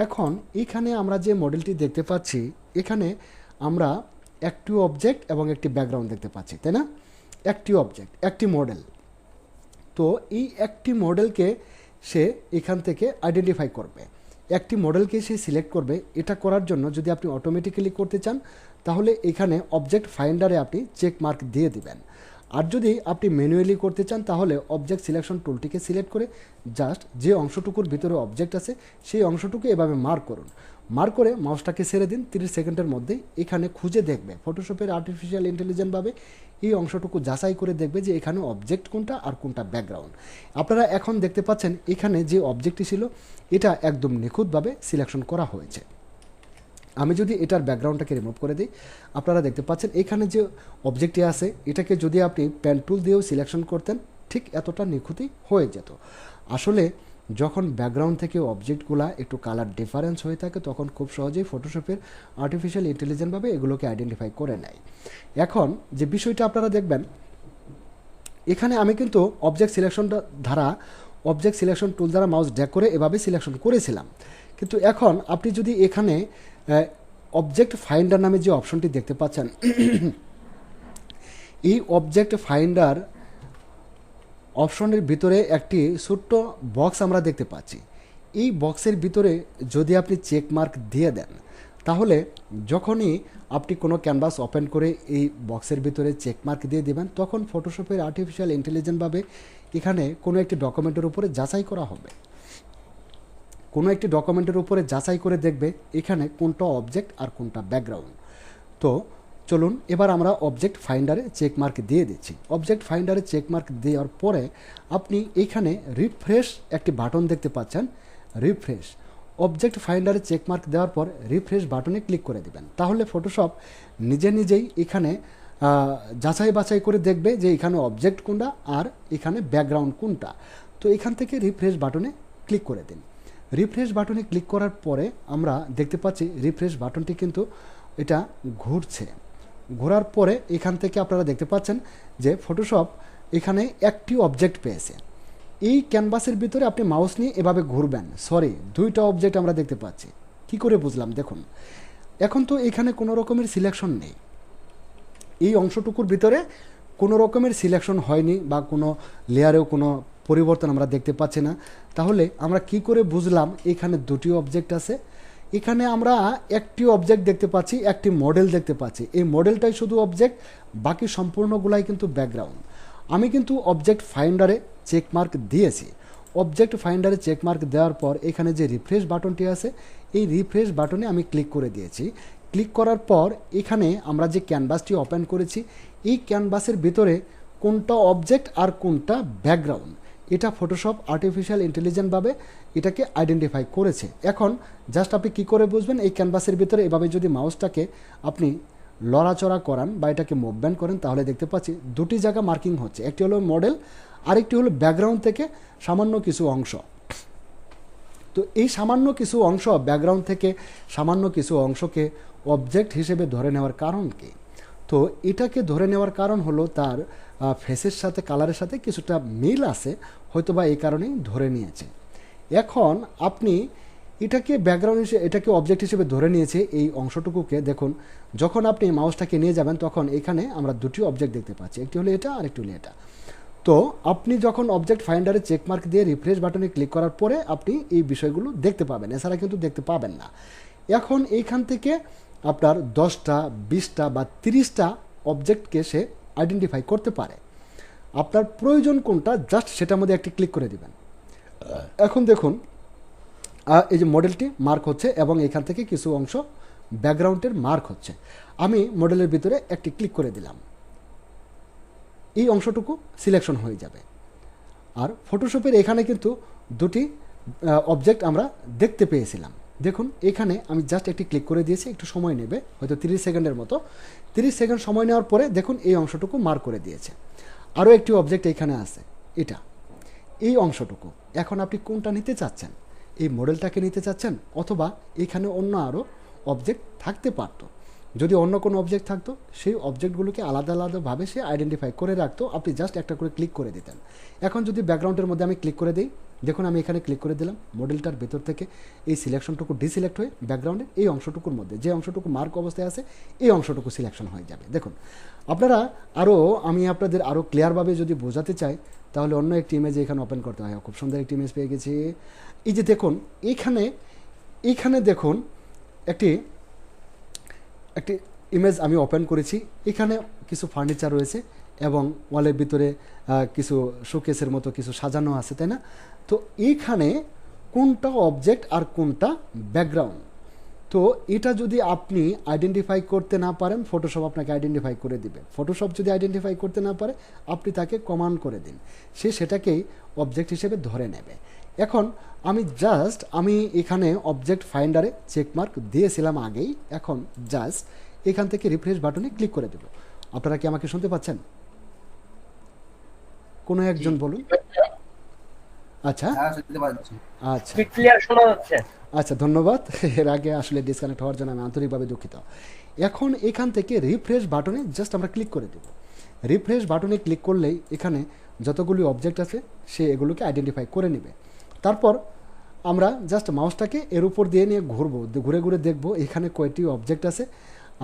এখন এখানে আমরা যে মডেলটি দেখতে পাচ্ছি, এখানে আমরা একটি অবজেক্ট এবং একটি ব্যাকগ্রাউন্ড দেখতে পাচ্ছি, তাই না? একটি অবজেক্ট, একটি মডেল। তো এই একটি মডেলকে সে এখান থেকে আইডেন্টিফাই করবে, একটি মডেলকে সে সিলেক্ট করবে। এটা করার জন্য যদি আপনি অটোমেটিক্যালি করতে চান তাহলে এখানে অবজেক্ট ফাইন্ডারে আপনি চেক মার্ক দিয়ে দিবেন। আর যদি আপনি ম্যানুয়ালি করতে চান তাহলে অবজেক্ট সিলেকশন টুলটিকে সিলেক্ট করে জাস্ট যে অংশটুকুর ভিতরে অবজেক্ট আছে সেই অংশটুকু এভাবে মার্ক করুন। মার্ক করে মাউসটাকে ছেড়ে দিন, 30 সেকেন্ডের মধ্যেই এখানে খুঁজে দেখবে ফটোশপের আর্টিফিশিয়াল ইন্টেলিজেন্টভাবে এই অংশটুকু যাচাই করে দেখবে যে এখানে অবজেক্ট কোনটা আর কোনটা ব্যাকগ্রাউন্ড। আপনারা এখন দেখতে পাচ্ছেন এখানে যে অবজেক্টটি ছিল এটা একদম নিখুঁতভাবে সিলেকশন করা হয়েছে। আমি যদি এটার ব্যাকগ্রাউন্ডটাকে রিমুভ করে দিই, আপনারা দেখতে পাচ্ছেন এখানে যে অবজেক্টটি আছে এটাকে যদি আপনি পেন টুল দিয়েও সিলেকশন করতেন ঠিক এতটা নিখুঁতই হয়ে যেত। আসলে যখন ব্যাকগ্রাউন্ড থেকে অবজেক্টগুলা একটু কালার ডিফারেন্স হয়ে থাকে তখন খুব সহজেই ফটোশপের আর্টিফিশিয়াল ইন্টেলিজেন্টভাবে এগুলোকে আইডেন্টিফাই করে নেয়। এখন যে বিষয়টা আপনারা দেখবেন, এখানে আমি কিন্তু অবজেক্ট সিলেকশন টুল দ্বারা মাউস ড্র্যাগ করে এভাবে সিলেকশন করেছিলাম, কিন্তু এখন আপনি যদি এখানে অবজেক্ট ফাইন্ডার নামে যে অপশনটি দেখতে পাচ্ছেন, এই অবজেক্ট ফাইন্ডার অপশনের ভিতরে একটি ছোট্ট বক্স আমরা দেখতে পাচ্ছি। এই বক্সের ভিতরে যদি আপনি চেক মার্ক দিয়ে দেন তাহলে যখনই আপনি কোনো ক্যানভাস ওপেন করে এই বক্সের ভিতরে চেক মার্ক দিয়ে দেবেন তখন ফটোশপের আর্টিফিশিয়াল ইন্টেলিজেন্টভাবে এখানে কোনো একটি ডকুমেন্টের উপরে যাচাই করা হবে, কোনো একটি ডকুমেন্টের উপরে যাচাই করে দেখবে এখানে কোনটা অবজেক্ট আর কোনটা ব্যাকগ্রাউন্ড। তো চলুন এবার আমরা অবজেক্ট ফাইন্ডারে চেক মার্ক দিয়ে দিচ্ছি। অবজেক্ট ফাইন্ডারে চেক মার্ক দেওয়ার পরে আপনি এখানে রিফ্রেশ একটি বাটন দেখতে পাচ্ছেন, রিফ্রেশ। অবজেক্ট ফাইন্ডারে চেক মার্ক দেওয়ার পর রিফ্রেশ বাটনে ক্লিক করে দিবেন, তাহলে ফটোশপ নিজেই এখানে যাচাই বাছাই করে দেখবে যে এখানে অবজেক্ট কোনটা আর এখানে ব্যাকগ্রাউন্ড কোনটা। তো এখান থেকে রিফ্রেশ বাটনে ক্লিক করে দিন। রিফ্রেশ বাটনে ক্লিক করার পরে আমরা দেখতে পাচ্ছি রিফ্রেশ বাটনটি কিন্তু এটা ঘুরছে। ঘোরার পরে এখান থেকে আপনারা দেখতে পাচ্ছেন যে ফটোশপ এখানে একটি অবজেক্ট পেয়েছে। এই ক্যানভাসের ভিতরে আপনি মাউস নিয়ে এভাবে ঘুরবেন, সরি দুইটা অবজেক্ট আমরা দেখতে পাচ্ছি। কি করে বুঝলাম দেখুন, এখন তো এখানে কোনো রকমের সিলেকশন নেই, এই অংশটুকুর ভিতরে কোনো রকমের সিলেকশন হয়নি বা কোনো লেয়ারেও কোনো পরিবর্তন আমরা দেখতে পাচ্ছি না। তাহলে আমরা কি করে বুঝলাম এখানে দুটি অবজেক্ট আছে? এখানে আমরা একটি অবজেক্ট দেখতে পাচ্ছি, একটি মডেল দেখতে পাচ্ছি, এই মডেলটাই শুধু অবজেক্ট, বাকি সম্পূর্ণগুলাই কিন্তু ব্যাকগ্রাউন্ড। আমি কিন্তু অবজেক্ট ফাইন্ডারে চেক মার্ক দিয়েছি। অবজেক্ট ফাইন্ডারে চেক মার্ক দেওয়ার পর এখানে যে রিফ্রেশ বাটনটি আছে এই রিফ্রেশ বাটনে আমি ক্লিক করে দিয়েছি। ক্লিক করার পর এখানে আমরা যে ক্যানভাসটি ওপেন করেছি এই ক্যানভাসের ভিতরে কোনটা অবজেক্ট আর কোনটা ব্যাকগ্রাউন্ড এটা ফটোশপ আর্টিফিশিয়াল ইন্টেলিজেন্টভাবে এটাকে আইডেন্টিফাই করেছে। এখন জাস্ট আপনি কী করে বুঝবেন, এই ক্যানভাসের ভিতরে এভাবে যদি মাউসটাকে আপনি লড়াচড়া করান বা এটাকে মুভমেন্ট করেন তাহলে দেখতে পাচ্ছি দুটি জায়গা মার্কিং হচ্ছে, একটি হলো মডেল আরেকটি হলো ব্যাকগ্রাউন্ড থেকে সামান্য কিছু অংশ। তো এই সামান্য কিছু অংশ ব্যাকগ্রাউন্ড থেকে সামান্য কিছু অংশকে অবজেক্ট হিসেবে ধরে নেওয়ার কারণ কি? তো এটাকে ধরে নেওয়ার কারণ হলো তার ফেসের সাথে কালারের সাথে কিছুটা মিল আছে, হয়তোবা এই কারণেই ধরে নিয়েছে। এখন আপনি এটাকে ব্যাকগ্রাউন্ড হিসেবে এটাকে অবজেক্ট হিসেবে ধরে নিয়েছে এই অংশটুকুকে। দেখুন যখন আপনি মাউসটাকে নিয়ে যাবেন তখন এখানে আমরা দুটি অবজেক্ট দেখতে পাচ্ছি, একটি হলো এটা আর একটি হলো এটা। তো আপনি যখন অবজেক্ট ফাইন্ডারে চেকমার্ক দিয়ে রিফ্রেশ বাটনে ক্লিক করার পরে আপনি এই বিষয়গুলো দেখতে পাবেন, এছাড়া কিন্তু দেখতে পাবেন না। এখন এইখান থেকে আপনার 10টা 20টা বা 30টা অবজেক্টকে সে আইডেন্টিফাই করতে পারে। আপনার প্রয়োজন কোনটা জাস্ট সেটার মধ্যে একটি ক্লিক করে দিবেন। এখন দেখুন এই যে মডেলটি মার্ক হচ্ছে এবং এখান থেকে কিছু অংশ ব্যাকগ্রাউন্ডের মার্ক হচ্ছে। আমি মডেলের ভিতরে একটি ক্লিক করে দিলাম, এই অংশটুকু সিলেকশন হয়ে যাবে। আর ফটোশপের এখানে কিন্তু দুটি অবজেক্ট আমরা দেখতে পেয়েছিলাম, দেখুন এখানে আমি জাস্ট একটি ক্লিক করে দিয়েছি, একটু সময় নেবে, হয়তো 30 সেকেন্ডের মতো। 30 সেকেন্ড সময় নেওয়ার পরে দেখুন এই অংশটুকু মার্ক করে দিয়েছে। আরও একটি অবজেক্ট এখানে আছে, এটা এই অংশটুকু। এখন আপনি কোনটা নিতে চাচ্ছেন, এই মডেলটাকে নিতে চাচ্ছেন, অথবা এখানে অন্য আরও অবজেক্ট থাকতে পারতো। যদি অন্য কোনো অবজেক্ট থাকতো সেই অবজেক্টগুলোকে আলাদা আলাদাভাবে সে আইডেন্টিফাই করে রাখতো, আপনি জাস্ট একটা করে ক্লিক করে দিতেন। এখন যদি ব্যাকগ্রাউন্ডের মধ্যে আমি ক্লিক করে দিই, দেখুন আমি এখানে ক্লিক করে দিলাম, মডেলটার ভেতর থেকে এই সিলেকশনটুকু ডিসিলেক্ট হয়ে ব্যাকগ্রাউন্ডের এই অংশটুকুর মধ্যে যে অংশটুকু মার্ক অবস্থায় আছে এই অংশটুকু সিলেকশন হয়ে যাবে। দেখুন আপনারা আমি আপনাদের আরও ক্লিয়ারভাবে যদি বোঝাতে চাই তাহলে অন্য একটি ইমেজ এখানে ওপেন করতে হয়। খুব সুন্দর একটি ইমেজ পেয়ে গেছি। এই যে দেখুন এইখানে দেখুন একটি ইমেজ আমি ওপেন করেছি। এখানে কিছু ফার্নিচার রয়েছে এবং ওয়ালের ভিতরে কিছু শোকেসের মতো কিছু সাজানো আছে, তাই না? তো এইখানে কোনটা অবজেক্ট আর কোনটা ব্যাকগ্রাউন্ড, তো এটা যদি আপনি আইডেন্টিফাই করতে না পারেন ফটোশপ আপনাকে আইডেন্টিফাই করে দিবে। ফটোশপ যদি আইডেন্টিফাই করতে না পারে আপনি তাকে কমান্ড করে দিন, সে সেটাকেই অবজেক্ট হিসেবে ধরে নেবে। এখন আমি এখানে অবজেক্ট ফাইন্ডারে চেকমার্ক দিয়েছিলাম আগেই। এখন জাস্ট এখান থেকে রিফ্রেশ বাটনে ক্লিক করে দেব। আপনারা কি আমাকে শুনতে পাচ্ছেন? কোনো একজন বলুন। আচ্ছা হ্যাঁ, শুনতে পাচ্ছি। আচ্ছা ক্লিয়ার শোনা যাচ্ছে। আচ্ছা, ধন্যবাদ। এর আগে আসলে ডিসকানেক্ট হওয়ার জন্য আমি আন্তরিকভাবে দুঃখিত। এখন এখান থেকে রিফ্রেশ বাটনে জাস্ট আমরা ক্লিক করে দেব। রিফ্রেশ বাটনে ক্লিক করলেই এখানে যতগুলি অবজেক্ট আছে সে এগুলোকে আইডেন্টিফাই করে নেবে। তারপর আমরা জাস্ট মাউসটাকে এর উপর দিয়ে নিয়ে ঘুরে ঘুরে দেখব এখানে কয়টি অবজেক্ট আছে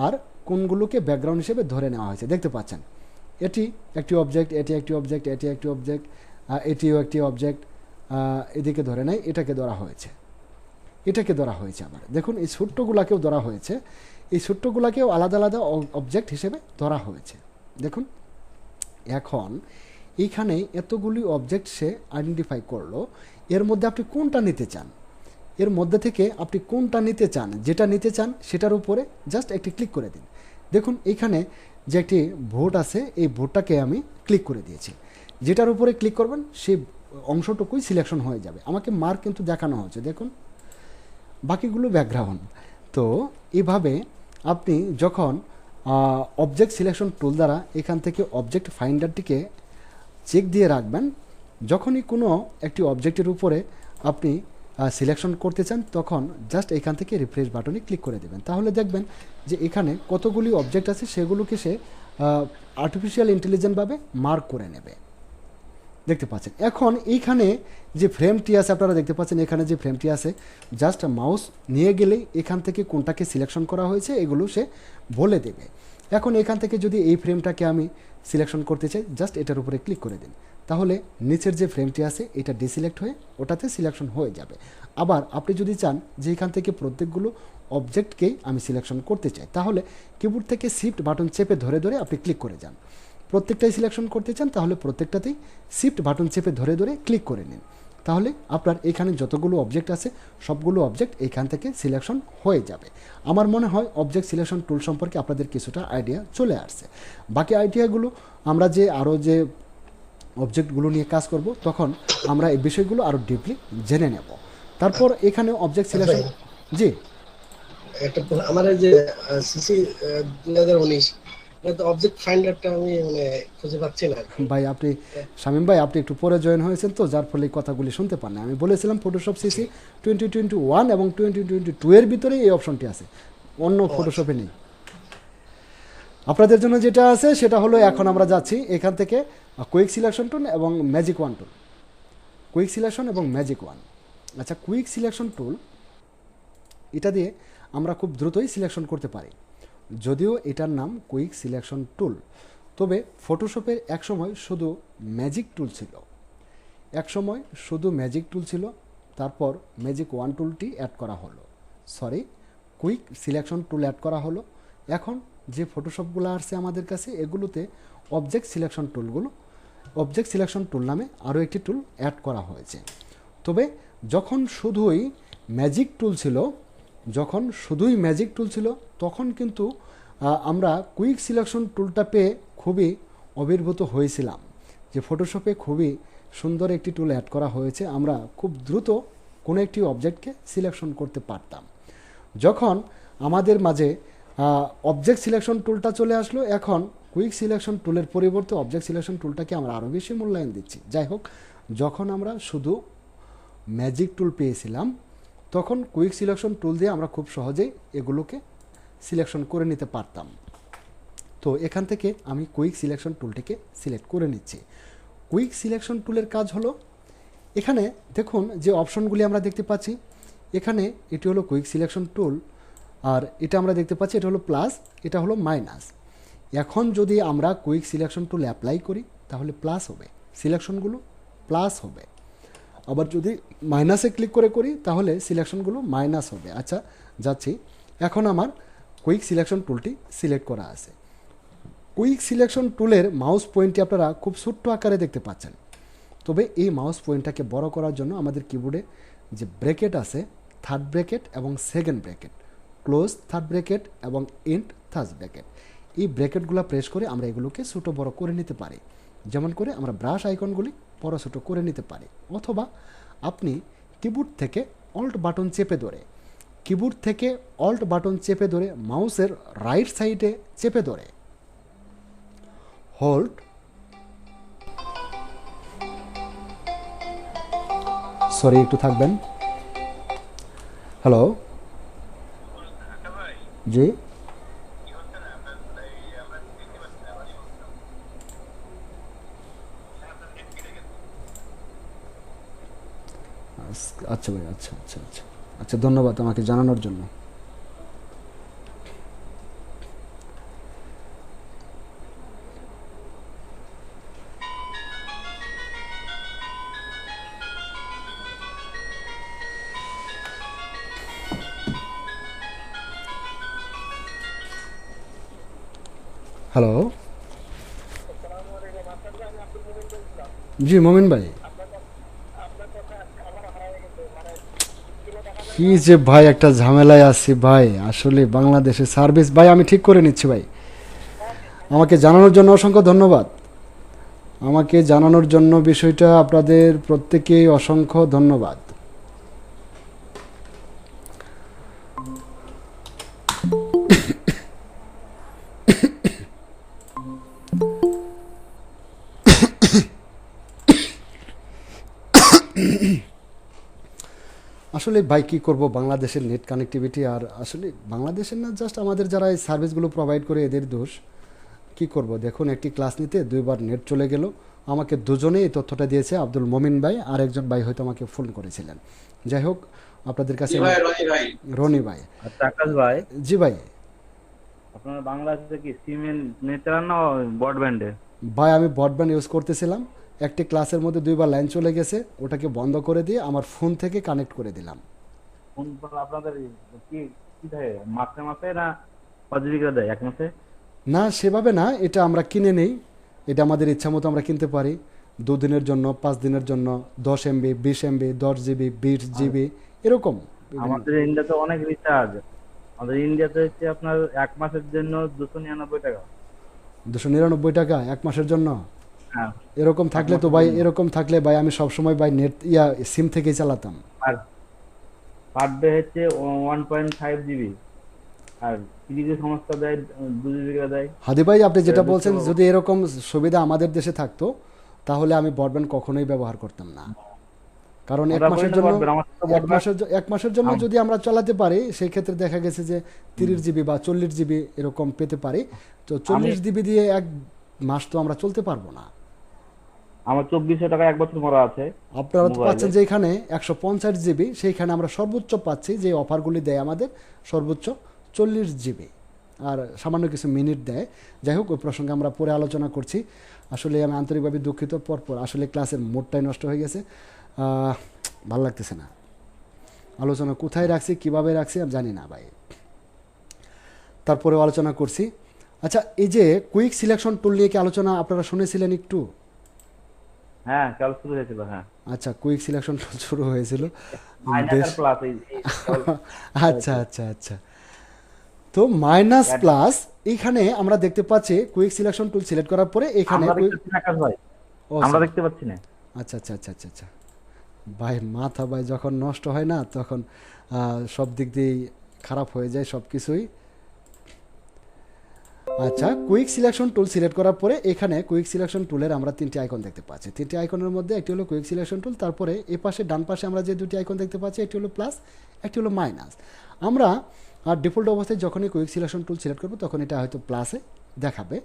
আর কোনগুলোকে ব্যাকগ্রাউন্ড হিসেবে ধরে নেওয়া হয়েছে। দেখতে পাচ্ছেন এটি একটি অবজেক্ট, এটি একটি অবজেক্ট, এটি একটি অবজেক্ট, এটিও একটি অবজেক্ট। এদিকে ধরে নেয়, এটাকে ধরা হয়েছে, এটাকে ধরা হয়েছে। আবার দেখুন এই ছোট্টগুলাকেও ধরা হয়েছে, এই ছোট্টগুলাকেও আলাদা আলাদা অবজেক্ট হিসেবে ধরা হয়েছে। দেখুন এখন এইখানে এতগুলি অবজেক্ট সে আইডেন্টিফাই করলো, এর মধ্যে আপনি কোনটা নিতে চান, এর মধ্যে থেকে আপনি কোনটা নিতে চান, যেটা নিতে চান সেটার উপরে জাস্ট একটি ক্লিক করে দিন। দেখুন এইখানে যে একটি ভোট আছে এই ভোটটাকে আমি ক্লিক করে দিয়েছি। যেটার উপরে ক্লিক করবেন সেই অংশটুকুই সিলেকশন হয়ে যাবে। আমাকে মার্ক কিন্তু দেখানো হচ্ছে, দেখুন বাকিগুলো ব্যাকগ্রাউন্ড। তো এইভাবে আপনি যখন অবজেক্ট সিলেকশন টুল দ্বারা এখান থেকে অবজেক্ট ফাইন্ডারটিকে চেক দিয়ে রাখবেন, যখনই কোনো একটি অবজেক্টের উপরে আপনি সিলেকশন করতে চান তখন জাস্ট এখান থেকে রিফ্রেশ বাটনে ক্লিক করে দেবেন। তাহলে দেখবেন যে এখানে কতগুলি অবজেক্ট আছে সেগুলোকে সে আর্টিফিশিয়াল ইন্টেলিজেন্টভাবে মার্ক করে নেবে। দেখতে পাচ্ছেন এখন এইখানে যে ফ্রেমটি আছে, আপনারা দেখতে পাচ্ছেন এখানে যে ফ্রেমটি আছে, জাস্ট মাউস নিয়ে গেলেই এখান থেকে কোনটাকে সিলেকশন করা হয়েছে এগুলো সে বলে দেবে। এখন এখান থেকে যদি এই ফ্রেমটাকে আমি সিলেকশন করতে চাই জাস্ট এটার উপরে ক্লিক করে দিন, তাহলে নিচের যে ফ্রেমটি আছে এটা ডিসিলেক্ট হয়ে ওটাতে সিলেকশন হয়ে যাবে। আবার আপনি যদি চান যে এখান থেকে প্রত্যেকগুলো অবজেক্টকেই আমি সিলেকশন করতে চাই তাহলে কিবোর্ড থেকে শিফট বাটন চেপে ধরে ধরে আপনি ক্লিক করে যান। প্রত্যেকটাই সিলেকশন করতে চান তাহলে প্রত্যেকটাতেই শিফট বাটন চেপে ধরে ধরে ক্লিক করে নিন, তাহলে আপনার এখানে যতগুলো অবজেক্ট আছে সবগুলো অবজেক্ট এখান থেকে সিলেকশন হয়ে যাবে। আমার মনে হয় অবজেক্ট সিলেকশন টুল সম্পর্কে আপনাদের কিছুটা আইডিয়া চলে আসছে। বাকি আইডিয়াগুলো আমরা যে অবজেক্টগুলো নিয়ে কাজ করব তখন আমরা এই বিষয়গুলো আরও ডিপলি জেনে নেব। তারপর এখানে অবজেক্ট সিলেকশন জি একটা আমার এই যে সিসি 2019 এটা অবজেক্ট ফাইন্ডারটা আমি মানে খুঁজে পাচ্ছি না ভাই। আপনি শামীম ভাই আপনি একটু পরে জয়েন হয়েছেন তো যার ফলে এই কথাগুলি শুনতে পান না। আমি বলেছিলাম ফটোশপ সিসি 2021 এবং 2022 এর ভিতরে এই অপশনটি আছে, অন্য ফটোশপে নেই। আপনাদের জন্য যেটা আছে সেটা হলো এখন আমরা যাচ্ছি এখান থেকে কুইক সিলেকশন টুল এবং ম্যাজিক ওয়ান টুল। কুইক সিলেকশন এবং ম্যাজিক ওয়ান। আচ্ছা, কুইক সিলেকশন টুল এটা দিয়ে আমরা খুব দ্রুতই সিলেকশন করতে পারি, যদিও এটার নাম কুইক সিলেকশন টুল। তবে ফটোশপের একসময় শুধু ম্যাজিক টুল ছিল, একসময় শুধু ম্যাজিক টুল ছিল, তারপর ম্যাজিক ওয়ান টুলটি অ্যাড করা হলো, কুইক সিলেকশন টুল অ্যাড করা হলো। এখন যে ফটোশপগুলো আসছে আমাদের কাছে এগুলোতে অবজেক্ট সিলেকশন টুল নামে আরও একটি টুল অ্যাড করা হয়েছে। তবে যখন শুধুই ম্যাজিক টুল ছিল তখন কিন্তু আমরা কুইক সিলেকশন টুলটা পেয়ে খুবই অভিভূত হয়েছিলাম যে ফটোশপে খুবই সুন্দর একটি টুল অ্যাড করা হয়েছে, আমরা খুব দ্রুত কোনো একটি অবজেক্টকে সিলেকশন করতে পারতাম। যখন আমাদের মাঝে অবজেক্ট সিলেকশন টুলটা চলে আসলো, এখন কুইক সিলেকশন টুলের পরিবর্তে অবজেক্ট সিলেকশন টুলটাকে আমরা আরও বেশি মূল্যায়ন দিচ্ছি। যাই হোক, যখন আমরা শুধু ম্যাজিক টুল পেয়েছিলাম, তখন কুইক সিলেকশন টুল দিয়ে আমরা খুব সহজেই এগুলোকে সিলেকশন করে নিতে পারতাম। তো এখান থেকে আমি কুইক সিলেকশন টুলটিকে সিলেক্ট করে নিচ্ছি। কুইক সিলেকশন টুলের কাজ হলো, এখানে দেখুন যে অপশনগুলি আমরা দেখতে পাচ্ছি, এখানে এটি হলো কুইক সিলেকশন টুল, আর এটা আমরা দেখতে পাচ্ছি এটা হলো প্লাস, এটা হলো মাইনাস। এখন যদি আমরা কুইক সিলেকশন টুল অ্যাপ্লাই করি তাহলে প্লাস হবে, সিলেকশনগুলো প্লাস হবে। আবার যদি মাইনাসে ক্লিক করে করি তাহলে সিলেকশনগুলো মাইনাস হবে। আচ্ছা, যাচ্ছি। এখন আমার কুইক সিলেকশন টুলটি সিলেক্ট করা আছে। কুইক সিলেকশন টুলের মাউস পয়েন্টটি আপনারা খুব ছোট্ট আকারে দেখতে পাচ্ছেন। তবে এই মাউস পয়েন্টটাকে বড় করার জন্য আমাদের কিবোর্ডে যে ব্র্যাকেট আছে, থার্ড ব্র্যাকেট এবং second bracket, close third bracket এবং এন্ড থার্ড ব্র্যাকেট, এই ব্র্যাকেটগুলো প্রেস করে আমরা এগুলোকে ছোটো বড় করে নিতে পারি। যেমন করে আমরা ব্রাশ আইকনগুলি বড় ছোটো করে নিতে পারি। অথবা আপনি কিবোর্ড থেকে অল্ট বাটন চেপে ধরে, কিবোর্ড থেকে অল্ট বাটন চেপে ধরে মাউসের রাইট সাইডে চেপে ধরে হোল্ড, সরি একটু থাকবেন। হ্যালো, জি আচ্ছা ভাই, আচ্ছা আচ্ছা আচ্ছা আচ্ছা, ধন্যবাদ আমাকে জানানোর জন্য। হ্যালো, জি মোমিন ভাই, কি যে ভাই একটা ঝামেলায় আছি ভাই, আসলে বাংলাদেশের সার্ভিস ভাই আমি ঠিক করে নিচ্ছি ভাই। আমাকে জানানোর জন্য অসংখ্য ধন্যবাদ। আমাকে জানানোর জন্য বিষয়টা আপনাদের প্রত্যেকেই অসংখ্য ধন্যবাদ। আসলে ভাই কী করব, বাংলাদেশের নেট কানেক্টিভিটি, আর আসলে বাংলাদেশের না, জাস্ট আমাদের যারা এই সার্ভিসগুলো প্রোভাইড করে এদের দোষ। কি করব, দেখুন একটি ক্লাস নিতে 2 বার নেট চলে গেল। আমাকে দুজনেই এই তথ্যটা দিয়েছে, আব্দুল মমিন ভাই আর একজন ভাই হয়তো আমাকে ফোন করেছিলেন। যাই হোক, আপনাদের কাছে রনি ভাই। আচ্ছা আকাশ ভাই, জি ভাই। আপনার বাংলাদেশে কি সিমের নেট চালান না ব্রডব্যান্ডে? ভাই আমি ব্রডব্যান্ড ইউজ করতেছিলাম, একটি ক্লাসের মধ্যে 2 বার লাইন চলে গেছে, ওটাকে বন্ধ করে দিয়ে আমার ফোন থেকে কানেক্ট করে দিলাম। ফোন আপনাদের কি কি দেয়, মাসে মাসে না পজিটিভ দেয় এক মাসে? না সেভাবে না, এটা আমরা কিনে নেই, এটা আমাদের ইচ্ছা মতো আমরা কিনতে পারি। 2 দিনের জন্য, 5 দিনের জন্য, 10 MB, 20 MB, 10 GB, 20 GB এরকম। আমাদের ইন্ডিয়াতে অনেক রিচার্জ, আমাদের ইন্ডিয়াতে হচ্ছে আপনার এক মাসের জন্য 299 টাকা। 299 টাকা 1 মাসের জন্য? হ্যাঁ, এরকম থাকলে তো ভাই, এরকম থাকলে ভাই আমি সবসময় ভাই নেট সিম থেকেই চালাতাম। আর পার ডে হচ্ছে 1.5 জিবি, আর কিছু সমস্যা দেয় 2 জিবি দেয়। হাদি ভাই আপনি যেটা বলছেন, যদি এরকম সুবিধা আমাদের দেশে থাকতো তাহলে আমি ব্রডব্যান্ড কখনোই ব্যবহার করতাম না। কারণ 1 মাসের জন্য, 1 মাসের জন্য যদি আমরা চালাতে পারি, সেই ক্ষেত্রে দেখা গেছে যে 30 জিবি বা 40 জিবি এরকম পেতে পারি। তো 40 জিবি দিয়ে 1 মাস তো আমরা চলতে পারবো না। আমার 2400 টাকা এক বছর ভরা আছে। আপনারা তো পাচ্ছেন যে এখানে 150 জিবি, সেইখানে আমরা সর্বোচ্চ পাচ্ছি যে অফারগুলি দেয় আমাদের, সর্বোচ্চ 40 জিবি আর সামান্য কিছু মিনিট দেয়। যাই হোক, ওই প্রসঙ্গে আমরা পরে আলোচনা করছি। আসলে আমি আন্তরিকভাবে দুঃখিত, পরপর আসলে ক্লাসের মোডটাই নষ্ট হয়ে গেছে, ভালো লাগতেছে না। আলোচনা কোথায় রাখছি, কিভাবে রাখছি আমি জানি না ভাই, তারপরেও আলোচনা করছি। আচ্ছা, এই যে কুইক সিলেকশন টুল নিয়ে কি আলোচনা আপনারা শুনেছিলেন একটু? হ্যাঁ, কাল শুরু হয়েছিল। হ্যাঁ, আচ্ছা, কুইক সিলেকশন টুল শুরু হয়েছিল। আচ্ছা আচ্ছা আচ্ছা, তো মাইনাস প্লাস এখানে আমরা দেখতে পাচ্ছি কুইক সিলেকশন টুল সিলেক্ট করার পরে এখানে আমরা দেখতে পাচ্ছি না। আচ্ছা আচ্ছা আচ্ছা আচ্ছা আচ্ছা, ভাই মাথা ভাই যখন নষ্ট হয় না তখন সব দিক দিয়েই খারাপ হয়ে যায় সব কিছুই। আচ্ছা, কুইক সিলেকশন টুল সিলেক্ট করার পরে এখানে কুইক সিলেকশন টুলের আমরা 3টি আইকন দেখতে পাচ্ছি। 3টি আইকনের মধ্যে একটি হলো কুইক সিলেকশন টুল, তারপরে এ পাশে ডান পাশে আমরা যে 2টি আইকন দেখতে পাচ্ছি একটি হলো প্লাস, একটি হলো মাইনাস। আমরা ডিফল্ট অবস্থায় যখনই কুইক সিলেকশন টুল সিলেক্ট করব তখন এটা হয়তো প্লাসে দেখাবে।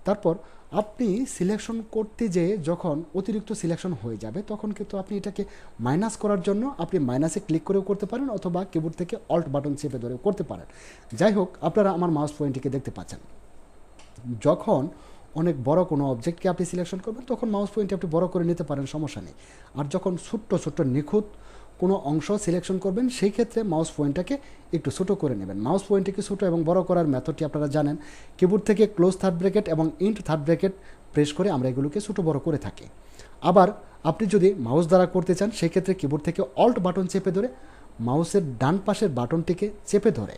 তারপর আপনি সিলেকশন করতে যেয়ে যখন অতিরিক্ত সিলেকশন হয়ে যাবে তখন কিন্তু আপনি এটাকে মাইনাস করার জন্য আপনি মাইনাসে ক্লিক করেও করতে পারেন, অথবা কিবোর্ড থেকে অল্ট বাটন চেপে ধরেও করতে পারেন। যাই হোক, আপনারা আমার মাউস পয়েন্টটিকে দেখতে পাচ্ছেন। যখন অনেক বড় কোনো অবজেক্টকে আপনি সিলেকশন করবেন তখন মাউস পয়েন্টটি আপনি বড় করে নিতে পারেন, সমস্যা নেই। আর যখন ছোট্ট ছোট্ট নিখুঁত কোনো অংশ সিলেকশন করবেন সেই ক্ষেত্রে মাউস পয়েন্টটাকে একটু ছোটো করে নেবেন। মাউস পয়েন্টটিকে ছোটো এবং বড় করার মেথডটি আপনারা জানেন। কিবোর্ড থেকে ক্লোজ থার্ড ব্র্যাকেট এবং ইন্ট থার্ড ব্র্যাকেট প্রেস করে আমরা এগুলোকে ছোটো বড় করে থাকি। আবার আপনি যদি মাউস দ্বারা করতে চান সেক্ষেত্রে কিবোর্ড থেকে অল্ট বাটন চেপে ধরে মাউসের ডান পাশের বাটনটিকে চেপে ধরে